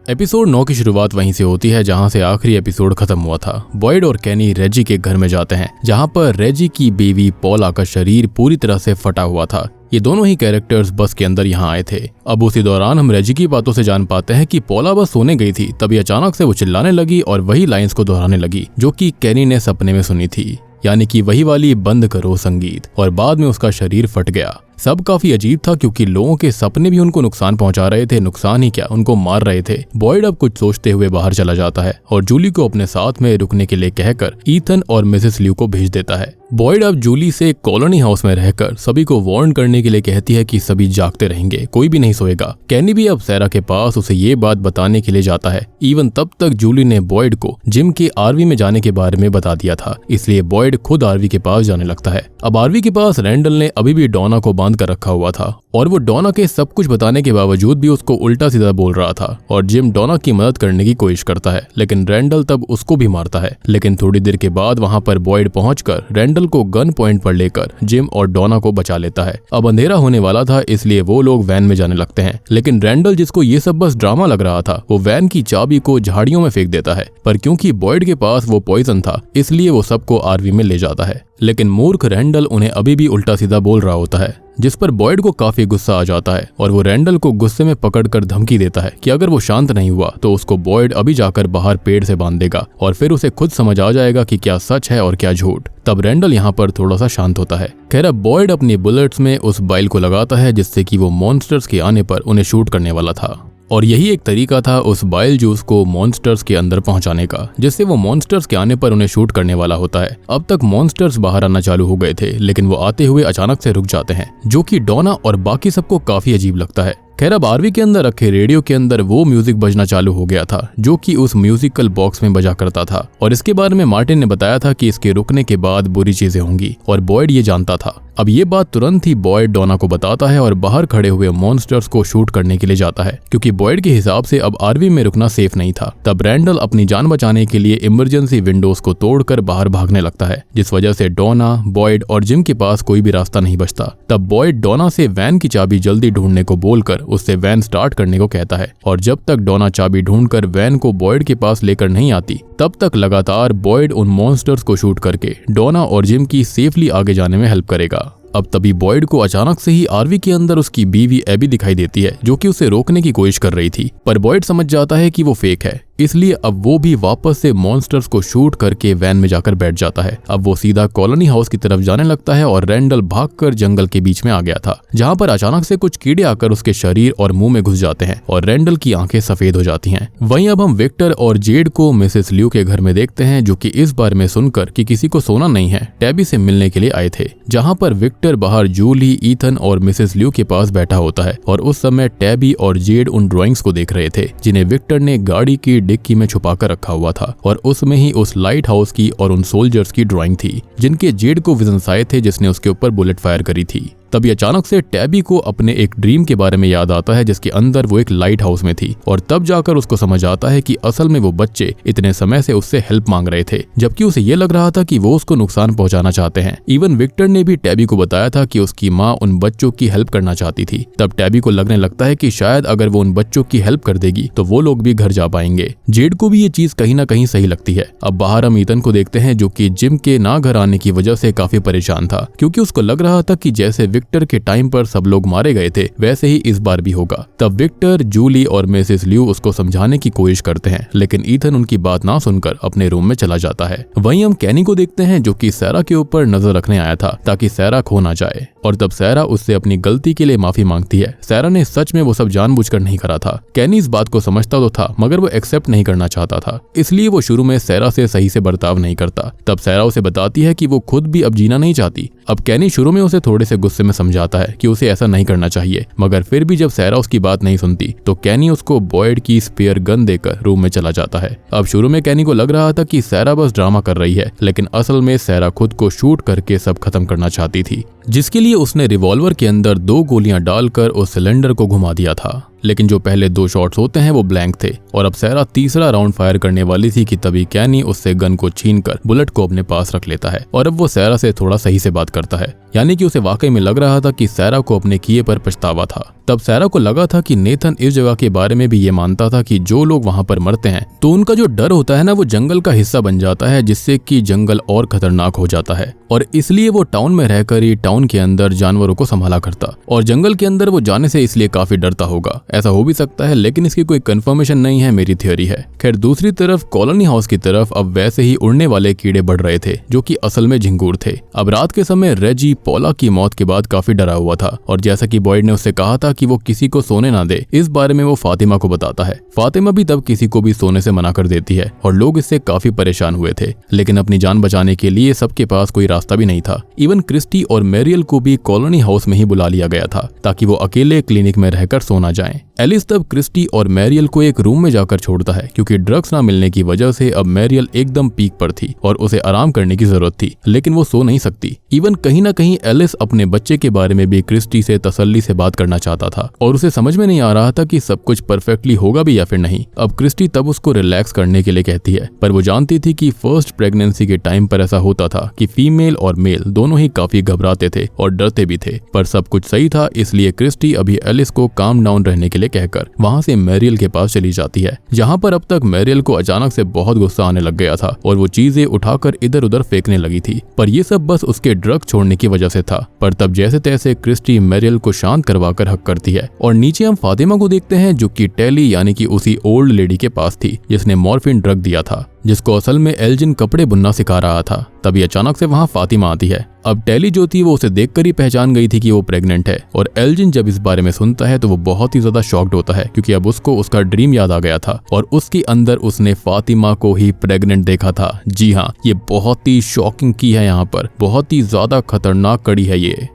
एपिसोड 9 की शुरुआत वहीं से होती है जहां से आखिरी एपिसोड खत्म हुआ था। बॉयड और कैनी रेजी के घर में जाते हैं जहां पर रेजी की बीवी पॉला का शरीर पूरी तरह से फटा हुआ था। ये दोनों ही कैरेक्टर्स बस के अंदर यहाँ आए थे। अब उसी दौरान हम रेजी की बातों से जान पाते हैं कि पॉला बस सोने गई थी, तभी अचानक से वो चिल्लाने लगी और वही लाइंस को दोहराने लगी जो कि कैनी ने सपने में सुनी थी, यानी कि वही वाली बंद करो संगीत, और बाद में उसका शरीर फट गया। सब काफी अजीब था क्योंकि लोगों के सपने भी उनको नुकसान पहुंचा रहे थे, नुकसान ही क्या उनको मार रहे थे। बॉयड अब कुछ सोचते हुए बाहर चला जाता है और जूली को अपने साथ में रुकने के लिए कहकर ईथन और मिसेस ल्यू को भेज देता है। बॉयड अब जूली से कॉलोनी हाउस में रहकर सभी को वार्न करने के लिए कहती है कि सभी जागते रहेंगे, कोई भी नहीं सोएगा। कैनी भी अब सैरा के पास उसे ये बात बताने के लिए जाता है। इवन तब तक जूली ने बॉयड को जिम के आरवी में जाने के बारे में बता दिया था, इसलिए बॉयड खुद आरवी के पास जाने लगता है। अब आरवी के पास रैंडल ने अभी भी डोना को बांध कर रखा हुआ था और वो डोना के सब कुछ बताने के बावजूद भी उसको उल्टा सीधा बोल रहा था और जिम डोना की मदद करने की कोशिश करता है, लेकिन रैंडल तब उसको भी मारता है। लेकिन थोड़ी देर के बाद वहां पर बॉयड पहुंचकर रैंडल को गन पॉइंट पर लेकर जिम और डोना को बचा लेता है। अब अंधेरा होने वाला था, इसलिए वो लोग वैन में जाने लगते हैं, लेकिन रैंडल, जिसको ये सब बस ड्रामा लग रहा था, वो वैन की चाबी को झाड़ियों में फेंक देता है। पर क्योंकि बॉयड के पास वो पॉइजन था, इसलिए वो सबको आरवी में ले जाता है। लेकिन मूर्ख रैंडल उन्हें अभी भी उल्टा सीधा बोल रहा होता है, जिस पर बॉयड को काफी गुस्सा आ जाता है और वो रैंडल को गुस्से में पकड़कर धमकी देता है कि अगर वो शांत नहीं हुआ तो उसको बॉयड अभी जाकर बाहर पेड़ से बांध देगा और फिर उसे खुद समझ आ जाएगा कि क्या सच है और क्या झूठ। तब रैंडल यहाँ पर थोड़ा सा शांत होता है। खैर, बॉयड अपनी बुलेट्स में उस बाइल को लगाता है जिससे कि वो मॉन्स्टर्स के आने पर उन्हें शूट करने वाला था, और यही एक तरीका था उस बाइल जूस को मॉन्स्टर्स के अंदर पहुंचाने का, जिससे वो मॉन्स्टर्स के आने पर उन्हें शूट करने वाला होता है। अब तक मॉन्स्टर्स बाहर आना चालू हो गए थे, लेकिन वो आते हुए अचानक से रुक जाते हैं, जो कि डोना और बाकी सबको काफी अजीब लगता है। खैर, अब आरवी के अंदर रखे रेडियो के अंदर वो म्यूजिक बजना चालू हो गया था जो कि उस म्यूजिकल बॉक्स में बजा करता था, और इसके बारे में मार्टिन ने बताया था कि इसके रुकने के बाद बुरी चीजें होंगी, और बॉयड ये जानता था। अब ये बात तुरंत ही बॉयड डोना को बताता है और बाहर खड़े हुए मॉन्स्टर्स को शूट करने के लिए जाता है, क्योंकि बॉयड के हिसाब से अब आरवी में रुकना सेफ नहीं था। तब रैंडल अपनी जान बचाने के लिए इमरजेंसी विंडोज को तोड़कर बाहर भागने लगता है, जिस वजह से डोना, बॉयड और जिम के पास कोई भी रास्ता नहीं बचता। तब बॉयड डोना से वैन की चाबी जल्दी ढूंढने को बोलकर उससे वैन स्टार्ट करने को कहता है, और जब तक डोना चाबी ढूंढकर वैन को बॉयड के पास लेकर नहीं आती तब तक लगातार बॉयड उन मॉन्स्टर्स को शूट करके डोना और जिम की सेफली आगे जाने में हेल्प करेगा। अब तभी बॉयड को अचानक से ही आरवी के अंदर उसकी बीवी एबी दिखाई देती है, जो कि उसे रोकने की कोशिश कर रही थी, पर बॉयड समझ जाता है कि वो फेक है, इसलिए अब वो भी वापस से मॉन्स्टर्स को शूट करके वैन में जाकर बैठ जाता है। अब वो सीधा कॉलोनी हाउस की तरफ जाने लगता है और रैंडल भागकर जंगल के बीच में आ गया था, जहाँ पर अचानक से कुछ कीड़े आकर उसके शरीर और मुंह में घुस जाते हैं और रैंडल की आंखें सफेद हो जाती हैं। वहीं अब हम विक्टर और जेड को मिसेस ल्यू के घर में देखते हैं, जो कि इस बारे में सुनकर कि किसी को सोना नहीं है, टैबी से मिलने के लिए आए थे। जहाँ पर विक्टर बाहर जूली, ईथन और मिसेस ल्यू के पास बैठा होता है और उस समय टैबी और जेड उन ड्राइंग्स को देख रहे थे, जिन्हें विक्टर ने गाड़ी की डिक्की में छुपाकर रखा हुआ था और उसमें ही उस लाइट हाउस की और उन सोल्जर्स की ड्राइंग थी, जिनके जेड को विजन्स आए थे, जिसने उसके ऊपर बुलेट फायर करी थी। तभी अचानक से टैबी को अपने एक ड्रीम के बारे में याद आता है, जिसके अंदर वो एक लाइट हाउस में थी और तब जाकर उसको समझ आता है कि असल में वो बच्चे इतने समय से उससे हेल्प मांग रहे थे, जबकि उसे ये लग रहा था कि वो उसको नुकसान पहुंचाना चाहते हैं। इवन विक्टर ने भी टैबी को बताया था कि उसकी माँ उन बच्चों की हेल्प करना चाहती थी। तब टैबी को लगने लगता है कि शायद अगर वो उन बच्चों की हेल्प कर देगी तो वो लोग भी घर जा पाएंगे। जेड को भी ये चीज कहीं ना कहीं सही लगती है। अब बाहर हम ईथन को देखते हैं, जो कि जिम के ना घर आने की वजह से काफी परेशान था, क्योंकि उसको लग रहा था कि जैसे विक्टर के टाइम पर सब लोग मारे गए थे वैसे ही इस बार भी होगा। तब विक्टर, जूली और मिसेस ल्यू उसको समझाने की कोशिश करते हैं, लेकिन ईथन उनकी बात ना सुनकर अपने रूम में चला जाता है। वहीं हम कैनी को देखते हैं, जो कि सैरा के ऊपर नजर रखने आया था ताकि सैरा खो ना जाए, और तब सैरा उससे अपनी गलती के लिए माफी मांगती है। सैरा ने सच में वो सब जानबूझकर नहीं करा था। कैनी इस बात को समझता तो था, मगर वो एक्सेप्ट नहीं करना चाहता था, इसलिए वो शुरू में सैरा से सही से बर्ताव नहीं करता। तब सैरा उसे बताती है कि वो खुद भी अब जीना नहीं चाहती। अब कैनी शुरू में उसे थोड़े से गुस्से में समझाता है कि उसे ऐसा नहीं करना चाहिए, मगर फिर भी जब सैरा उसकी बात नहीं सुनती तो कैनी उसको बॉयड की स्पेयर गन देकर रूम में चला जाता है। अब शुरू में कैनी को लग रहा था कि सैरा बस ड्रामा कर रही है, लेकिन असल में सैरा खुद को शूट करके सब खत्म करना चाहती थी, जिसके लिए उसने रिवॉल्वर के अंदर 2 गोलियां डालकर उस सिलेंडर को घुमा दिया था। लेकिन जो पहले 2 शॉट्स होते हैं वो ब्लैंक थे और अब सैरा तीसरा राउंड फायर करने वाली थी कि तभी कैनी उससे गन को छीनकर बुलेट को अपने पास रख लेता है और अब वो सैरा से थोड़ा सही से बात करता है, यानी कि उसे वाकई में लग रहा था कि सैरा को अपने किए पर पछतावा था। तब सैरा को लगा था कि नेथन इस जगह के बारे में भी ये मानता था कि जो लोग वहां पर मरते हैं तो उनका जो डर होता है ना, वो जंगल का हिस्सा बन जाता है, जिससे कि जंगल और खतरनाक हो जाता है और इसलिए वो टाउन में रहकर ही टाउन के अंदर जानवरों को संभाला करता और जंगल के अंदर वो जाने से इसलिए काफी डरता होगा। ऐसा हो भी सकता है, लेकिन इसकी कोई कंफर्मेशन नहीं है, मेरी थ्योरी है। खैर दूसरी तरफ कॉलोनी हाउस की तरफ अब वैसे ही उड़ने वाले कीड़े बढ़ रहे थे, जो कि असल में झिंगूर थे। अब रात के समय रेजी पॉला की मौत के बाद काफी डरा हुआ था और जैसा कि बॉयड ने उससे कहा था कि वो किसी को सोने ना दे, इस बारे में वो फातिमा को बताता है। फातिमा भी तब किसी को भी सोने से मना कर देती है और लोग इससे काफी परेशान हुए थे, लेकिन अपनी जान बचाने के लिए सबके पास कोई रास्ता भी नहीं था। इवन क्रिस्टी और मैरियल को भी कॉलोनी हाउस में ही बुला लिया गया था ताकि वो अकेले क्लिनिक में रहकर सो ना जाएं। एलिस तब क्रिस्टी और मैरियल को एक रूम में जाकर छोड़ता है, क्योंकि ड्रग्स ना मिलने की वजह से अब मैरियल एकदम पीक पर थी और उसे आराम करने की जरूरत थी, लेकिन वो सो नहीं सकती। इवन कहीं ना कहीं एलिस अपने बच्चे के बारे में भी क्रिस्टी से तसल्ली से बात करना चाहता था और उसे समझ में नहीं आ रहा था कि सब कुछ परफेक्टली होगा भी या फिर नहीं। अब क्रिस्टी तब उसको रिलैक्स करने के लिए कहती है, पर वो जानती थी कि फर्स्ट प्रेगनेंसी के टाइम पर ऐसा होता था कि फीमेल और मेल दोनों ही काफी घबराते थे और डरते भी थे, पर सब कुछ सही था। इसलिए क्रिस्टी अभी एलिस को काम डाउन रहने के लिए कहकर वहां से मैरियल के पास चली जाती है, जहां पर अब तक मैरियल को अचानक से बहुत गुस्सा आने लग गया था और वो चीजें उठाकर इधर उधर फेंकने लगी थी, पर ये सब बस उसके ड्रग छोड़ने की वजह से था। पर तब जैसे तैसे क्रिस्टी मैरियल को शांत करवाकर हक करती है और नीचे हम फातिमा को देखते हैं, जो कि टेली यानी कि उसी ओल्ड लेडी के पास थी जिसने मॉर्फिन ड्रग दिया था, जिसको असल में एल्जिन कपड़े बुनना सिखा रहा था। तभी अचानक से वहां फातिमा आती है। अब टेली जो थी वो उसे देखकर ही पहचान गई थी कि वो प्रेग्नेंट है और एल्जिन जब इस बारे में सुनता है तो वो बहुत ही ज्यादा शॉक्ड होता है, क्योंकि अब उसको उसका ड्रीम याद आ गया था और उसके अंदर उसने फातिमा को ही प्रेग्नेंट देखा था। जी हाँ, ये बहुत ही शॉकिंग की है, यहाँ पर बहुत ही ज्यादा खतरनाक कड़ी है ये।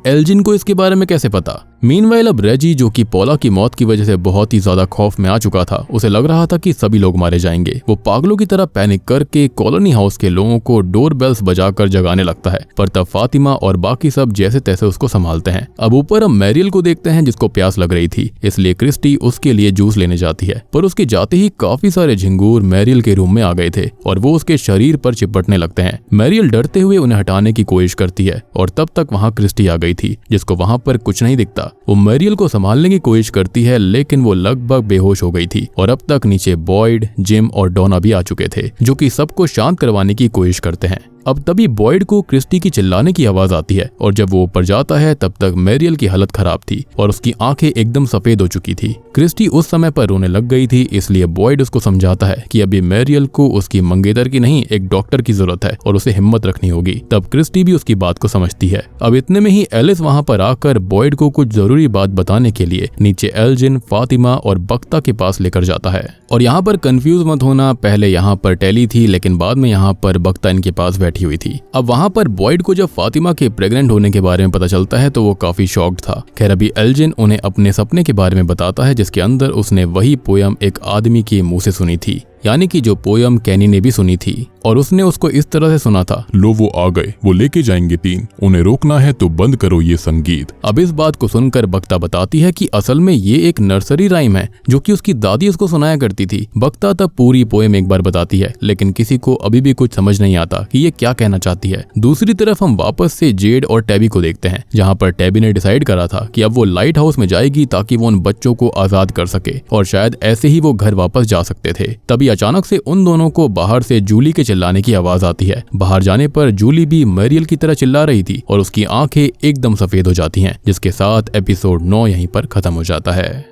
एल्जिन को इसके बारे में कैसे पता? मीनवाइल अब रेजी, जो कि पॉला की मौत की वजह से बहुत ही ज्यादा खौफ में आ चुका था, उसे लग रहा था कि सभी लोग मारे जाएंगे। वो पागलों की तरह पैनिक करके कॉलोनी हाउस के लोगों को डोर बेल्स बजाकर जगाने लगता है, पर तब फातिमा और बाकी सब जैसे तैसे उसको संभालते हैं। अब ऊपर हम मैरियल को देखते हैं, जिसको प्यास लग रही थी, इसलिए क्रिस्टी उसके लिए जूस लेने जाती है, पर उसके जाते ही काफी सारे झिंगूर मैरियल के रूम में आ गए थे और वो उसके शरीर पर चिपटने लगते हैं। मैरियल डरते हुए उन्हें हटाने की कोशिश करती है और तब तक वहां क्रिस्टी आ गई थी, जिसको वहां पर कुछ नहीं दिखता। वो मैरियल को संभालने की कोशिश करती है, लेकिन वो लगभग बेहोश हो गई थी और अब तक नीचे बॉयड, जिम और डोना भी आ चुके थे, जो कि सबको शांत करवाने की कोशिश करते हैं। अब तभी बॉयड को क्रिस्टी की चिल्लाने की आवाज आती है और जब वो ऊपर जाता है तब तक मैरियल की हालत खराब थी और उसकी आंखें एकदम सफेद हो चुकी थी। क्रिस्टी उस समय पर रोने लग गई थी, इसलिए बॉयड उसको समझाता है कि अभी मैरियल को उसकी मंगेतर की नहीं एक डॉक्टर की जरूरत है और उसे हिम्मत रखनी होगी। तब क्रिस्टी भी उसकी बात को समझती है। अब इतने में ही एलिस वहां पर आकर बॉयड को कुछ जरूरी बात बताने के लिए नीचे एल्जिन, फातिमा और बख्ता के पास लेकर जाता है। और यहाँ पर कंफ्यूज मत होना, पहले यहाँ पर टेली थी लेकिन बाद में यहाँ पर बख्ता इनके पास बैठी हुई थी। अब वहाँ पर बॉयड को जब फातिमा के प्रेग्नेंट होने के बारे में पता चलता है तो वो काफी शॉक्ड था। खैर अभी एल्जिन उन्हें अपने सपने के बारे में बताता है जिसके अंदर उसने वही पोयम एक आदमी के मुंह से सुनी थी, यानी कि जो पोयम कैनी ने भी सुनी थी और उसने उसको इस तरह से सुना था, लो वो आ गए, वो लेके जाएंगे 3, उन्हें रोकना है तो बंद करो ये संगीत। अब इस बात को सुनकर बख्ता बताती है कि असल में ये एक नर्सरी राइम है जो कि उसकी दादी उसको सुनाया करती थी। बख्ता तब पूरी पोयम एक बार बताती है लेकिन किसी को अभी भी कुछ समझ नहीं आता कि ये क्या कहना चाहती है। दूसरी तरफ हम वापस से जेड और टैबी को देखते हैं, जहाँ पर टैबी ने डिसाइड करा था कि अब वो लाइट हाउस में जाएगी ताकि वो उन बच्चों को आजाद कर सके और शायद ऐसे ही वो घर वापस जा सकते थे। तभी अचानक से उन दोनों को बाहर से जूली के चिल्लाने की आवाज आती है। बाहर जाने पर जूली भी मैरियल की तरह चिल्ला रही थी और उसकी आंखें एकदम सफेद हो जाती हैं, जिसके साथ एपिसोड 9 यहीं पर खत्म हो जाता है।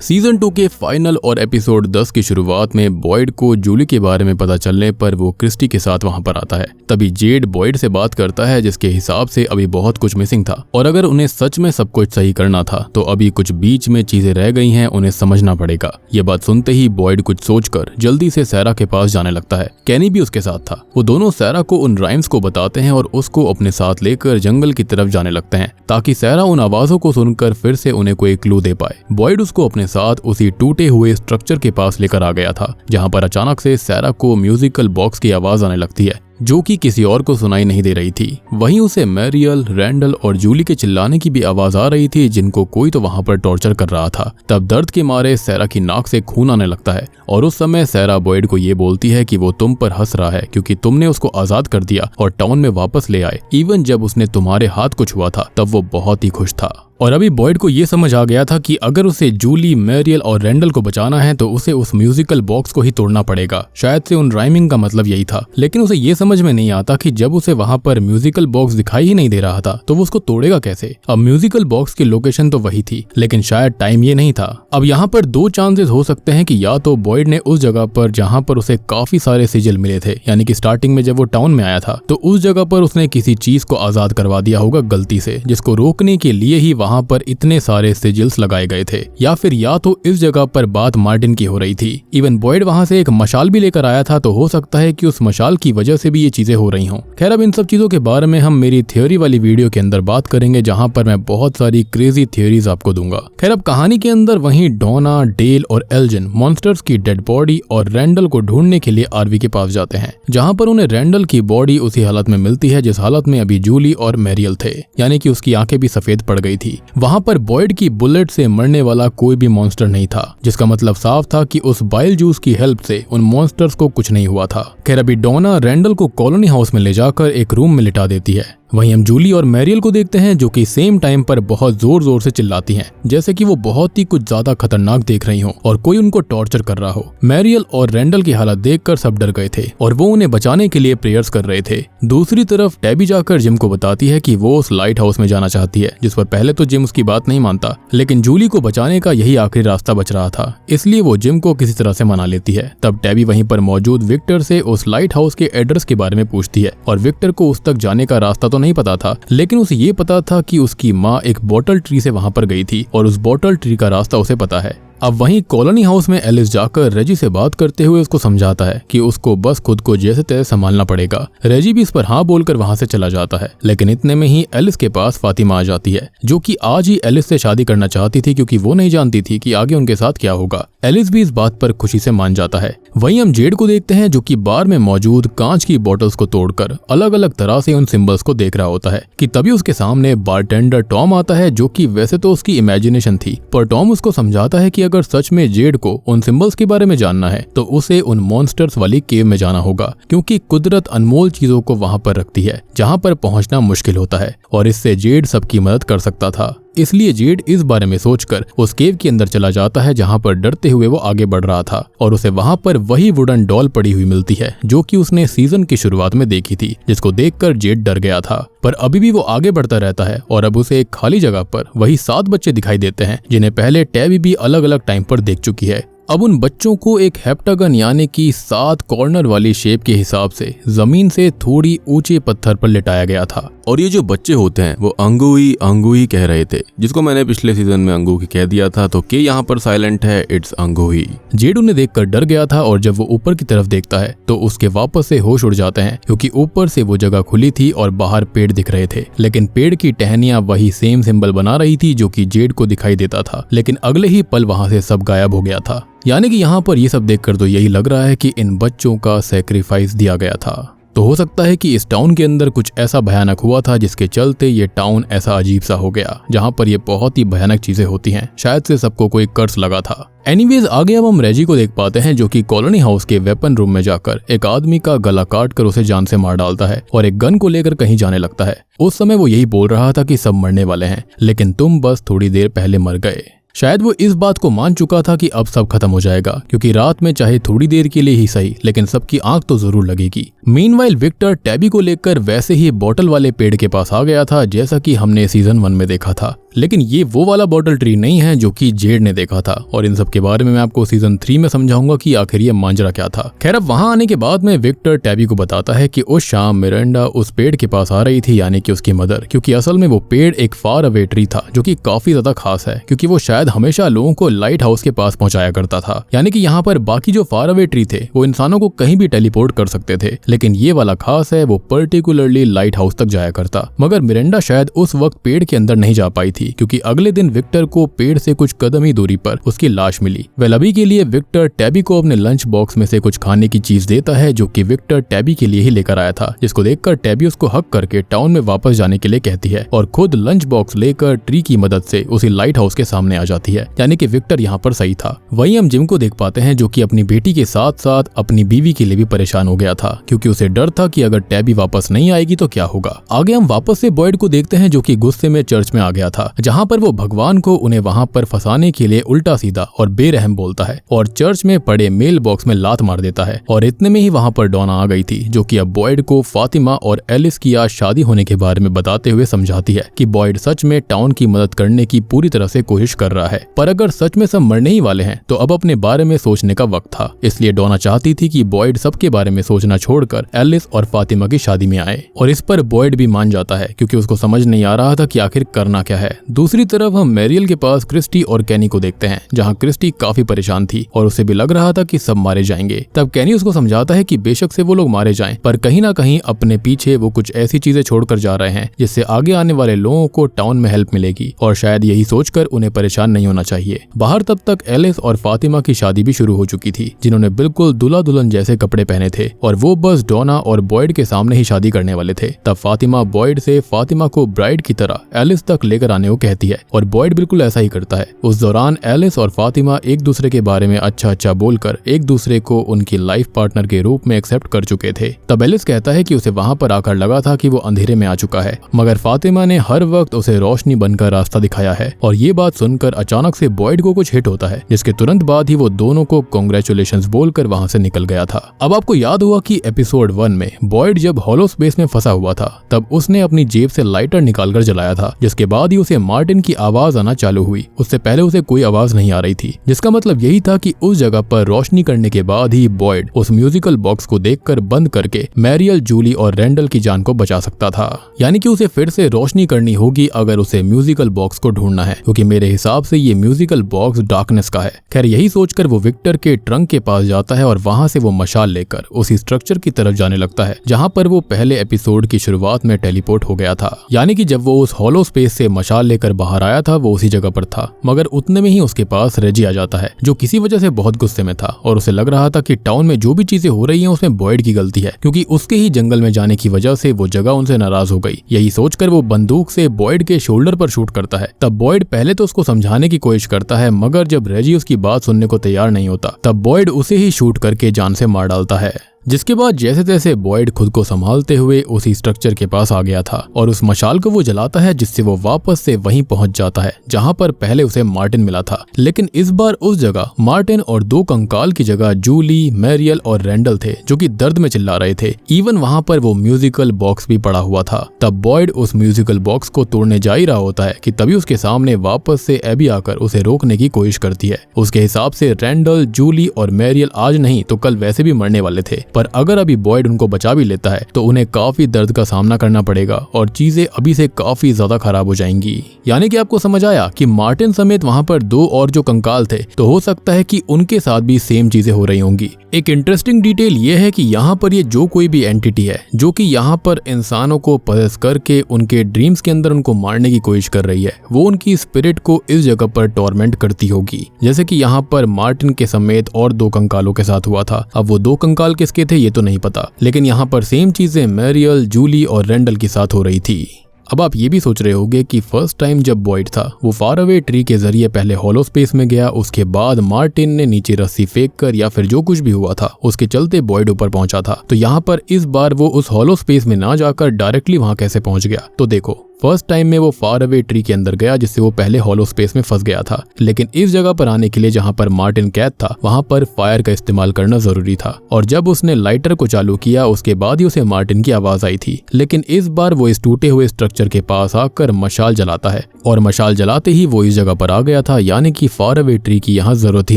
सीजन 2 के फाइनल और एपिसोड 10 की शुरुआत में बॉयड को जूली के बारे में पता चलने पर वो क्रिस्टी के साथ वहां पर आता है। तभी जेड बॉयड से बात करता है जिसके हिसाब से अभी बहुत कुछ मिसिंग था और अगर उन्हें सच में सब कुछ सही करना था तो अभी कुछ बीच में चीजें रह गई हैं, उन्हें समझना पड़ेगा। ये बात सुनते ही बॉयड कुछ सोचकर जल्दी से सैरा के पास जाने लगता है। कैनी भी उसके साथ था। वो दोनों सैरा को उन राइम्स को बताते हैं और उसको अपने साथ लेकर जंगल की तरफ जाने लगते हैं ताकि सैरा उन आवाजों को सुनकर फिर से उन्हें कोई क्लू दे पाए। बॉयड उसको अपने साथ उसी टूटे हुए स्ट्रक्चर के पास लेकर आ गया था जहां पर अचानक से सैरा को म्यूजिकल बॉक्स की आवाज आने लगती है जो कि किसी और को सुनाई नहीं दे रही थी। वहीं उसे मैरियल, रैंडल और जूली के चिल्लाने की भी आवाज आ रही थी जिनको कोई तो वहां पर टॉर्चर कर रहा था। तब दर्द के मारे सैरा की नाक से खून आने लगता है और उस समय सैरा बॉयड को ये बोलती है कि वो तुम पर हंस रहा है क्योंकि तुमने उसको आजाद कर दिया और टाउन में वापस ले आए। इवन जब उसने तुम्हारे हाथ को छुआ था तब वो बहुत ही खुश था। और अभी बॉयड को ये समझ आ गया था कि अगर उसे जूली, मैरियल और रैंडल को बचाना है तो उसे उस म्यूजिकल बॉक्स को ही तोड़ना पड़ेगा। शायद से उन राइमिंग का मतलब यही था, लेकिन उसे ये समझ में नहीं आता कि जब उसे वहां पर म्यूजिकल बॉक्स दिखाई ही नहीं दे रहा था तो वो उसको तोड़ेगा कैसे। अब म्यूजिकल बॉक्स की लोकेशन तो वही थी लेकिन शायद टाइम ये नहीं था। अब यहाँ पर 2 चांसेस हो सकते हैं कि या तो बॉयड ने उस जगह पर जहाँ पर उसे काफी सारे सिजिल मिले थे, यानी कि स्टार्टिंग में जब वो टाउन में आया था, तो उस जगह पर उसने किसी चीज को आजाद करवा दिया होगा गलती से, जिसको रोकने के लिए ही वहां पर इतने सारे सिजिल्स लगाए गए थे। या फिर या तो इस जगह पर बात मार्टिन की हो रही थी। इवन बॉयड वहां से एक मशाल भी लेकर आया था तो हो सकता है कि उस मशाल की वजह से भी ये चीजें हो रही हों। खैर अब इन सब चीजों के बारे में हम मेरी थ्योरी वाली वीडियो के अंदर बात करेंगे जहां पर मैं बहुत सारी क्रेजी थ्योरीज आपको दूंगा। खैर अब कहानी के अंदर वहीं डोना, डेल और एल्जिन मॉन्स्टर्स की डेड बॉडी और रैंडल को ढूंढने के लिए आरवी के पास जाते हैं, जहां पर उन्हें रैंडल की बॉडी उसी हालत में मिलती है जिस हालत में अभी जूली और मैरियल थे, यानी कि उसकी आंखें भी सफेद पड़ गई थी। वहां पर बॉयड की बुलेट से मरने वाला कोई भी मॉन्स्टर नहीं था, जिसका मतलब साफ था कि उस बाइल जूस की हेल्प से उन मॉन्स्टर्स को कुछ नहीं हुआ था। खैर अभी डोना रैंडल को कॉलोनी हाउस में ले जाकर एक रूम में लिटा देती है। वहीं हम जूली और मैरियल को देखते हैं जो कि सेम टाइम पर बहुत जोर जोर से चिल्लाती हैं, जैसे कि वो बहुत ही कुछ ज्यादा खतरनाक देख रही हो और कोई उनको टॉर्चर कर रहा हो। मैरियल और रैंडल की हालत देखकर सब डर गए थे और वो उन्हें बचाने के लिए प्रेयर्स कर रहे थे। दूसरी तरफ टैबी जाकर जिम को बताती है कि वो उस लाइट हाउस में जाना चाहती है, जिस पर पहले तो जिम उसकी बात नहीं मानता, लेकिन जूली को बचाने का यही आखिरी रास्ता बच रहा था, इसलिए वो जिम को किसी तरह से मना लेती है। तब टैबी वहीं पर मौजूद विक्टर से उस लाइट हाउस के एड्रेस के बारे में पूछती है और विक्टर को उस तक जाने का रास्ता तो नहीं पता था, लेकिन उसे ये पता था कि उसकी माँ एक बॉटल ट्री से वहां पर गई थी और उस बॉटल ट्री का रास्ता उसे पता है। अब वहीं कॉलोनी हाउस में एलिस जाकर रेजी से बात करते हुए उसको समझाता है कि उसको बस खुद को जैसे तैसे संभालना पड़ेगा। रेजी भी इस पर हाँ बोलकर वहां से चला जाता है, लेकिन इतने में ही एलिस के पास फातिमा आ जाती है, जो कि आज ही एलिस से शादी करना चाहती थी क्योंकि वो नहीं जानती थी कि आगे उनके साथ क्या होगा। एलिस भी इस बात पर खुशी से मान जाता है। वहीं हम जेड को देखते हैं जो कि बार में मौजूद कांच की बोतल्स को तोड़कर अलग अलग तरह से उन सिंबल्स को देख रहा होता है कि तभी उसके सामने बारटेंडर टॉम आता है, जो कि वैसे तो उसकी इमेजिनेशन थी, पर टॉम उसको समझाता है कि अगर सच में जेड को उन सिंबल्स के बारे में जानना है तो उसे उन मॉन्स्टर्स वाली केव में जाना होगा, क्योंकि कुदरत अनमोल चीजों को वहां पर रखती है जहां पर पहुंचना मुश्किल होता है और इससे जेड सबकी मदद कर सकता था। इसलिए जेड इस बारे में सोचकर उस केव के अंदर चला जाता है जहाँ पर डरते हुए वो आगे बढ़ रहा था और उसे वहाँ पर वही वुडन डॉल पड़ी हुई मिलती है जो कि उसने सीजन की शुरुआत में देखी थी, जिसको देखकर जेड डर गया था। पर अभी भी वो आगे बढ़ता रहता है और अब उसे एक खाली जगह पर वही 7 बच्चे दिखाई देते हैं जिन्हें पहले टैबी भी अलग अलग टाइम पर देख चुकी है। अब उन बच्चों को एक हेप्टागन यानी कि 7 कॉर्नर वाली शेप के हिसाब से जमीन से थोड़ी ऊंचे पत्थर पर लिटाया गया था। और ये जो बच्चे होते हैं वो अंगूही कह रहे थे, जिसको मैंने पिछले सीजन में अंगूही कह दिया था, तो के यहाँ पर साइलेंट है, इट्स अंगूही। जेड उन्हें देखकर डर गया था और जब वो ऊपर की तरफ देखता है तो उसके वापस से होश उड़ जाते हैं क्योंकि ऊपर से वो जगह खुली थी और बाहर पेड़ दिख रहे थे, लेकिन पेड़ की टहनियां वही सेम सिंबल बना रही थी जो कि जेड को दिखाई देता था। लेकिन अगले ही पल वहां से सब गायब हो गया था। यानी कि यहाँ पर ये सब देखकर तो यही लग रहा है कि इन बच्चों का सैक्रिफाइस दिया गया था। तो हो सकता है कि इस टाउन के अंदर कुछ ऐसा भयानक हुआ था जिसके चलते ये टाउन ऐसा अजीब सा हो गया जहाँ पर ये बहुत ही भयानक चीजें होती हैं। शायद से सबको कोई कर्स लगा था। एनीवेज आगे अब हम रेजी को देख पाते हैं जो कि कॉलोनी हाउस के वेपन रूम में जाकर एक आदमी का गला काट कर उसे जान से मार डालता है और एक गन को लेकर कहीं जाने लगता है। उस समय वो यही बोल रहा था कि सब मरने वाले हैं, लेकिन तुम बस थोड़ी देर पहले मर गए। शायद वो इस बात को मान चुका था कि अब सब खत्म हो जाएगा, क्योंकि रात में चाहे थोड़ी देर के लिए ही सही लेकिन सबकी आंख तो जरूर लगेगी। मीनवाइल विक्टर टैबी को लेकर वैसे ही बॉटल वाले पेड़ के पास आ गया था जैसा कि हमने सीजन 1 में देखा था, लेकिन ये वो वाला बॉटल ट्री नहीं है जो कि जेड ने देखा था। और इन सब के बारे में मैं आपको सीजन 3 में समझाऊंगा कि आखिर ये मांजरा क्या था। खैर अब वहां आने के बाद में विक्टर टैबी को बताता है कि उस शाम मिरांडा उस पेड़ के पास आ रही थी, यानी कि उसकी मदर, क्योंकि असल में वो पेड़ एक फार अवे ट्री था जो कि काफी ज्यादा खास है क्योंकि वो शायद हमेशा लोगों को लाइट हाउस के पास पहुंचाया करता था। यानी कि यहाँ पर बाकी जो फार अवे ट्री थे वो इंसानों को कहीं भी टेलीपोर्ट कर सकते थे, लेकिन ये वाला खास है, वो पर्टिकुलरली लाइट हाउस तक जाया करता। मगर मिरांडा शायद उस वक्त पेड़ के अंदर नहीं जा पाई थी क्योंकि अगले दिन विक्टर को पेड़ से कुछ कदम ही दूरी पर उसकी लाश मिली। वेल अभी के लिए विक्टर टैबी को अपने लंच बॉक्स में से कुछ खाने की चीज देता है जो कि विक्टर टैबी के लिए ही लेकर आया था, जिसको देखकर टैबी उसको हक करके टाउन में वापस जाने के लिए कहती है और खुद लंच बॉक्स लेकर ट्री की मदद से उसी लाइट हाउस के सामने आ जाती है। यानी कि विक्टर यहाँ पर सही था। वहीं हम जिम को देख पाते हैं जो कि अपनी बेटी के साथ साथ अपनी बीवी के लिए भी परेशान हो गया था क्योंकि उसे डर था कि अगर टैबी वापस नहीं आएगी तो क्या होगा। आगे हम वापस से बॉयड को देखते हैं जो कि गुस्से में चर्च में आ गया था, जहाँ पर वो भगवान को उन्हें वहां पर फंसाने के लिए उल्टा सीधा और बेरहम बोलता है और चर्च में पड़े मेल बॉक्स में लात मार देता है। और इतने में ही वहां पर डॉना आ गई थी जो कि अब बॉयड को फातिमा और एलिस की आज शादी होने के बारे में बताते हुए समझाती है कि बॉयड सच में टाउन की मदद करने की पूरी तरह से कोशिश कर रहा है, पर अगर सच में सब मरने ही वाले हैं तो अब अपने बारे में सोचने का वक्त था। इसलिए डॉना चाहती थी कि बॉयड सबके बारे में सोचना छोड़कर एलिस और फातिमा की शादी में आए, और इस पर बॉयड भी मान जाता है क्योंकि उसको समझ नहीं आ रहा था कि आखिर करना क्या है। दूसरी तरफ हम मैरियल के पास क्रिस्टी और कैनी को देखते हैं, जहां क्रिस्टी काफी परेशान थी और उसे भी लग रहा था कि सब मारे जाएंगे। तब कैनी उसको समझाता है कि बेशक से वो लोग मारे जाएं, पर कहीं ना कहीं अपने पीछे वो कुछ ऐसी चीजें छोड़कर जा रहे हैं जिससे आगे आने वाले लोगों को टाउन में हेल्प मिलेगी, और शायद यही सोचकर उन्हें परेशान नहीं होना चाहिए। बाहर तब तक एलिस और फातिमा की शादी भी शुरू हो चुकी थी, जिन्होंने बिल्कुल दूल्हा दुल्हन जैसे कपड़े पहने थे और वो बस डॉना और बॉयड के सामने ही शादी करने वाले थे। तब फातिमा बॉयड से फातिमा को ब्राइड की तरह एलिस तक लेकर आने को कहती है और बॉयड बिल्कुल ऐसा ही करता है। उस दौरान एलिस और फातिमा एक दूसरे के बारे में अच्छा बोलकर एक दूसरे को उनकी लाइफ पार्टनर के रूप में एक्सेप्ट कर चुके थे। तब एलिस कहता है कि उसे वहां पर आकर लगा था कि वो अंधेरे में आ चुका है, मगर फातिमा ने हर वक्त उसे रोशनी बनकर रास्ता दिखाया है। और ये बात सुनकर अचानक से बॉयड को कुछ हिट होता है, जिसके तुरंत बाद ही वो दोनों को कांग्रेचुलेशंस बोलकर वहां से निकल गया था। अब आपको याद हुआ कि एपिसोड 1 में बॉयड जब हॉलो स्पेस में फंसा हुआ था तब उसने अपनी जेब से लाइटर निकालकर जलाया था, जिसके बाद ही उसे मार्टिन की आवाज आना चालू हुई। उससे पहले उसे कोई आवाज नहीं आ रही थी, जिसका मतलब यही था कि उस जगह पर रोशनी करने के बाद ही बॉयड उस म्यूजिकल बॉक्स को देखकर बंद करके मैरियल, जूली और रैंडल की जान को बचा सकता था। यानी कि उसे फिर से रोशनी करनी होगी अगर उसे म्यूजिकल बॉक्स को ढूंढना है, क्योंकि मेरे हिसाब से ये म्यूजिकल बॉक्स डार्कनेस का है। खैर यही सोचकर वो विक्टर के ट्रंक के पास जाता है और वहां से वो मशाल लेकर उसी स्ट्रक्चर की तरफ जाने लगता है जहां पर वो पहले एपिसोड की शुरुआत में टेलीपोर्ट हो गया था। यानी कि जब वो उस हॉलो स्पेस से मशाल लेकर बाहर आया था वो उसी जगह पर था, मगर उतने में ही उसके पास रेजी आ जाता है जो किसी वजह से बहुत गुस्से में था और उसे लग रहा था कि टाउन में जो भी चीजें हो रही हैं उसमें बॉयड की गलती है, क्योंकि उसके ही जंगल में जाने की वजह से वो जगह उनसे नाराज हो गई। यही सोचकर वो बंदूक से बॉयड के शोल्डर पर शूट करता है। तब बॉयड पहले तो उसको समझाने की कोशिश करता है, मगर जब रेजी उसकी बात सुनने को तैयार नहीं होता तब बॉयड उसे ही शूट करके जान से मार डालता है। जिसके बाद जैसे तैसे बॉयड खुद को संभालते हुए उसी स्ट्रक्चर के पास आ गया था और उस मशाल को वो जलाता है, जिससे वो वापस से वहीं पहुंच जाता है जहां पर पहले उसे मार्टिन मिला था। लेकिन इस बार उस जगह मार्टिन और दो कंकाल की जगह जूली, मैरियल और रैंडल थे जो कि दर्द में चिल्ला रहे थे। इवन वहां पर वो म्यूजिकल बॉक्स भी पड़ा हुआ था। तब बॉयड उस म्यूजिकल बॉक्स को तोड़ने जा ही रहा होता है कि तभी उसके सामने वापस से एबी आकर उसे रोकने की कोशिश करती है। उसके हिसाब से रैंडल, जूली और मैरियल आज नहीं तो कल वैसे भी मरने वाले थे, पर अगर अभी बॉयड उनको बचा भी लेता है तो उन्हें काफी दर्द का सामना करना पड़ेगा और चीजें अभी से काफी ज्यादा खराब हो जाएंगी। यानी कि आपको समझ आया कि मार्टिन समेत वहां पर दो और जो कंकाल थे, तो हो सकता है कि उनके साथ भी सेम चीजें हो रही होंगी। एक इंटरेस्टिंग डिटेल ये है कि यहाँ पर ये जो कोई भी एंटिटी है जो कि यहाँ पर इंसानों को पजेस करके उनके ड्रीम्स के अंदर उनको मारने की कोशिश कर रही है, वो उनकी स्पिरिट को इस जगह पर टॉर्मेंट करती होगी, जैसे कि यहाँ पर मार्टिन के समेत और दो कंकालों के साथ हुआ था। अब वो दो कंकाल किसके थे ये तो नहीं पता, लेकिन यहाँ पर सेम चीजें मैरियल, जूली और रैंडल के साथ हो रही थी। अब आप ये भी सोच रहे होंगे कि फर्स्ट टाइम जब बॉयड था वो फार अवे ट्री के जरिए पहले हॉलो स्पेस में गया, उसके बाद मार्टिन ने नीचे रस्सी फेंक कर या फिर जो कुछ भी हुआ था उसके चलते बॉयड ऊपर पहुंचा था। तो यहाँ पर इस बार वो उस हॉलो स्पेस में ना जाकर डायरेक्टली वहां कैसे पहुंच गया? तो देखो, फर्स्ट टाइम में वो फार अवे ट्री के अंदर गया जिससे वो पहले हॉलो स्पेस में फंस गया था, लेकिन इस जगह पर आने के लिए जहां पर मार्टिन कैद था वहां पर फायर का इस्तेमाल करना जरूरी था। और जब उसने लाइटर को चालू किया उसके बाद ही उसे मार्टिन की आवाज आई थी। लेकिन इस बार वो इस टूटे हुए स्ट्रक्चर के पास आकर मशाल जलाता है और मशाल जलाते ही वो इस जगह पर आ गया था, यानी कि फार अवे ट्री की यहाँ जरूरत ही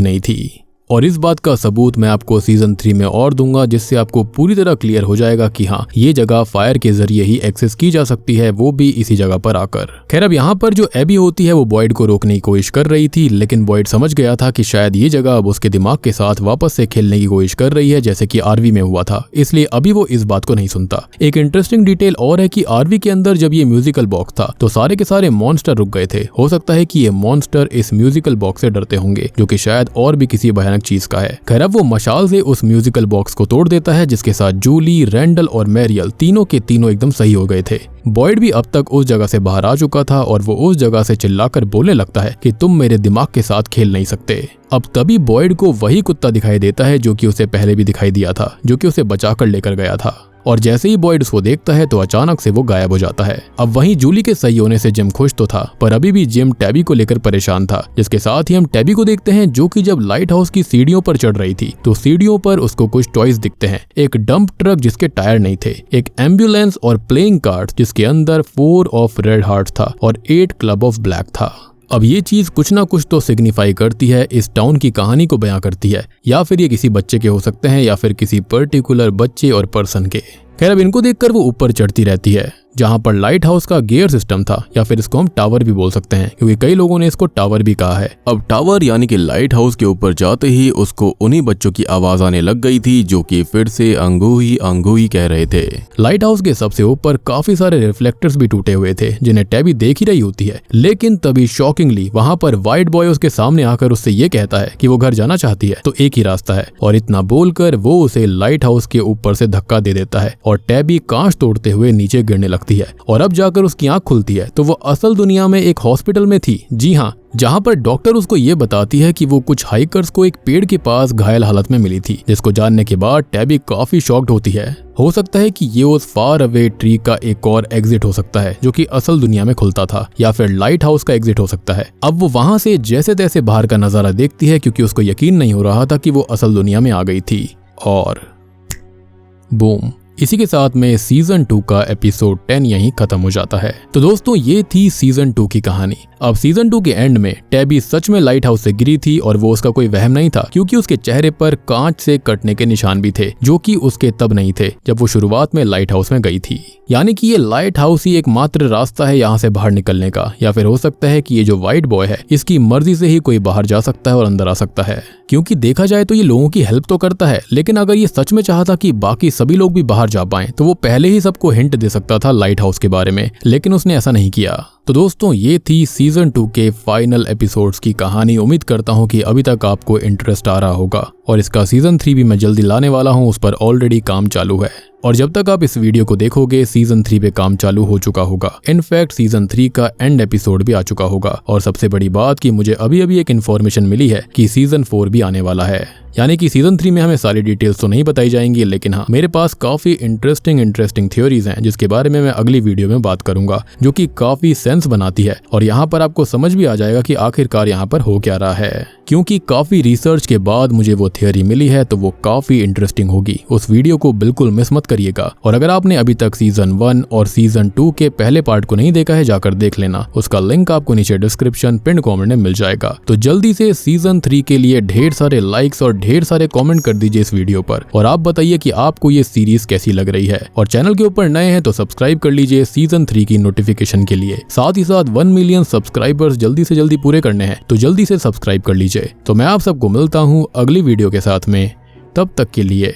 नहीं थी। और इस बात का सबूत मैं आपको सीजन 3 में और दूंगा, जिससे आपको पूरी तरह क्लियर हो जाएगा कि हाँ, ये जगह फायर के जरिए ही एक्सेस की जा सकती है, वो भी इसी जगह पर आकर। खैर, अब यहाँ पर जो एबी होती है वो बॉयड को रोकने की कोशिश कर रही थी, लेकिन बॉयड समझ गया था कि शायद ये जगह अब उसके दिमाग के साथ वापस से खेलने की कोशिश कर रही है, जैसे कि आरवी में हुआ था, इसलिए अभी वो इस बात को नहीं सुनता। एक इंटरेस्टिंग डिटेल और है कि आरवी के अंदर जब ये म्यूजिकल बॉक्स था तो सारे के सारे मॉन्स्टर रुक गए थे। हो सकता है कि ये मॉन्स्टर इस म्यूजिकल बॉक्स से डरते होंगे, जो कि शायद और भी किसी भयानक चीज का है। अब वो मशाल से उस म्यूजिकल बॉक्स को तोड़ देता है, जिसके साथ जूली, रैंडल और मैरियल तीनों के तीनों एकदम सही हो गए थे। बॉयड भी अब तक उस जगह से बाहर आ चुका था और वो उस जगह से चिल्लाकर बोलने लगता है कि तुम मेरे दिमाग के साथ खेल नहीं सकते। अब तभी बॉयड को वही कुत्ता दिखाई देता है जो कि उसे पहले भी दिखाई दिया था, जो कि उसे बचाकर लेकर गया था। और जैसे ही बॉयड उसको देखता है तो अचानक से वो गायब हो जाता है। अब वहीं जूली के सही होने से जिम खुश तो था, पर अभी भी जिम टैबी को लेकर परेशान था, जिसके साथ ही हम टैबी को देखते हैं जो कि जब लाइट हाउस की सीढ़ियों पर चढ़ रही थी तो सीढ़ियों पर उसको कुछ टॉयज दिखते हैं। एक डंप ट्रक जिसके टायर नहीं थे, एक एम्बुलेंस और प्लेइंग कार्ड जिसके अंदर 4 ऑफ रेड हार्ट था और 8 क्लब ऑफ ब्लैक था। अब ये चीज कुछ ना कुछ तो सिग्निफाई करती है, इस टाउन की कहानी को बयां करती है, या फिर ये किसी बच्चे के हो सकते हैं या फिर किसी पर्टिकुलर बच्चे और पर्सन के। खैर, अब इनको देखकर वो ऊपर चढ़ती रहती है जहां पर लाइट हाउस का गियर सिस्टम था, या फिर इसको हम टावर भी बोल सकते हैं क्योंकि कई लोगों ने इसको टावर भी कहा है। अब टावर यानी कि लाइट हाउस के ऊपर जाते ही उसको उन्हीं बच्चों की आवाज आने लग गई थी जो कि फिर से अंगूही अंगूही कह रहे थे। लाइट हाउस के सबसे ऊपर काफी सारे रिफ्लेक्टर्स भी टूटे हुए थे जिन्हें टैबी देख ही रही होती है, लेकिन तभी शॉकिंगली वहां पर व्हाइट बॉय उसके सामने आकर उससे ये कहता है कि वो घर जाना चाहती है तो एक ही रास्ता है, और इतना बोलकर वो उसे लाइट हाउस के ऊपर से धक्का दे देता है और टैबी कांच तोड़ते हुए नीचे गिरने लगती है। और अब जाकर उसकी आंख खुलती है तो वो असल दुनिया में एक हॉस्पिटल में थी, जी हाँ, जहां पर डॉक्टर उसको ये बताती है कि वो कुछ हाइकर्स को एक पेड़ के पास घायल हालत में मिली थी, जिसको जानने के बाद टैबी काफी शॉक्ड होती है। हो सकता है कि ये उस फार अवे ट्री का एक और एग्जिट हो सकता है जो कि असल दुनिया में खुलता था, या फिर लाइट हाउस का एग्जिट हो सकता है। अब वो वहां से जैसे तैसे बाहर का नजारा देखती है क्योंकि उसको यकीन नहीं हो रहा था कि वो असल दुनिया में आ गई थी। और बूम, इसी के साथ में सीजन 2 का एपिसोड 10 यहीं खत्म हो जाता है। तो दोस्तों, ये थी सीजन 2 की कहानी। अब सीजन 2 के एंड में टैबी सच में लाइट हाउस से गिरी थी और वो उसका कोई वहम नहीं था, क्योंकि उसके चेहरे पर कांच से कटने के निशान भी थे जो कि उसके तब नहीं थे जब वो शुरुआत में लाइट हाउस में गई थी। यानी कि ये लाइट हाउस ही एकमात्र रास्ता है यहाँ से बाहर निकलने का, या फिर हो सकता है कि ये जो व्हाइट बॉय है इसकी मर्जी से ही कोई बाहर जा सकता है और अंदर आ सकता है। क्योंकि देखा जाए तो ये लोगों की हेल्प तो करता है, लेकिन अगर ये सच में चाहता कि बाकी सभी लोग भी बाहर जा पाएं तो वो पहले ही सबको हिंट दे सकता था लाइट हाउस के बारे में, लेकिन उसने ऐसा नहीं किया। तो तो दोस्तों ये थी सीजन 2 के फाइनल एपिसोड्स की कहानी। उम्मीद करता हूँ कि अभी तक आपको इंटरेस्ट आ रहा होगा और इसका सीजन 3 भी मैं जल्दी लाने वाला हूँ, उस पर ऑलरेडी काम चालू है। और जब तक आप इस वीडियो को देखोगे सीजन 3 पे काम चालू हो चुका होगा। इनफैक्ट सीजन 3 का एंड एपिसोड भी आ चुका होगा। और सबसे बड़ी बात कि मुझे अभी एक इन्फॉर्मेशन मिली है कि सीजन 4 भी आने वाला है। यानी कि सीजन 3 में हमें सारी डिटेल्स तो नहीं बताई जाएंगी, लेकिन हाँ मेरे पास काफी इंटरेस्टिंग थ्योरीज हैं जिसके बारे में मैं अगली वीडियो में बात करूंगा, जो कि काफी सेंस बनाती है। और यहाँ पर आपको समझ भी आ जाएगा कि आखिरकार यहाँ पर हो क्या रहा है, क्योंकि काफी रिसर्च के बाद मुझे वो थ्योरी मिली है, तो वो काफी इंटरेस्टिंग होगी। उस वीडियो को बिल्कुल मिस मत करिएगा। और अगर आपने अभी तक सीजन 1 और सीजन 2 के पहले पार्ट को नहीं देखा है, जाकर देख लेना। उसका लिंक आपको नीचे डिस्क्रिप्शन पिन कमेंट में मिल जाएगा। तो जल्दी से सीजन 3 के लिए ढेर सारे लाइक्स और ढेर सारे कमेंट कर दीजिए इस वीडियो पर। और आप बताइए कि आपको ये सीरीज कैसी लग रही है। और चैनल के ऊपर नए हैं तो सब्सक्राइब कर लीजिए सीजन 3 की नोटिफिकेशन के लिए। साथ ही साथ 1 मिलियन सब्सक्राइबर्स जल्दी से जल्दी पूरे करने हैं, तो जल्दी से सब्सक्राइब कर लीजिए। तो मैं आप सबको मिलता हूँ अगली वीडियो के साथ में, तब तक के लिए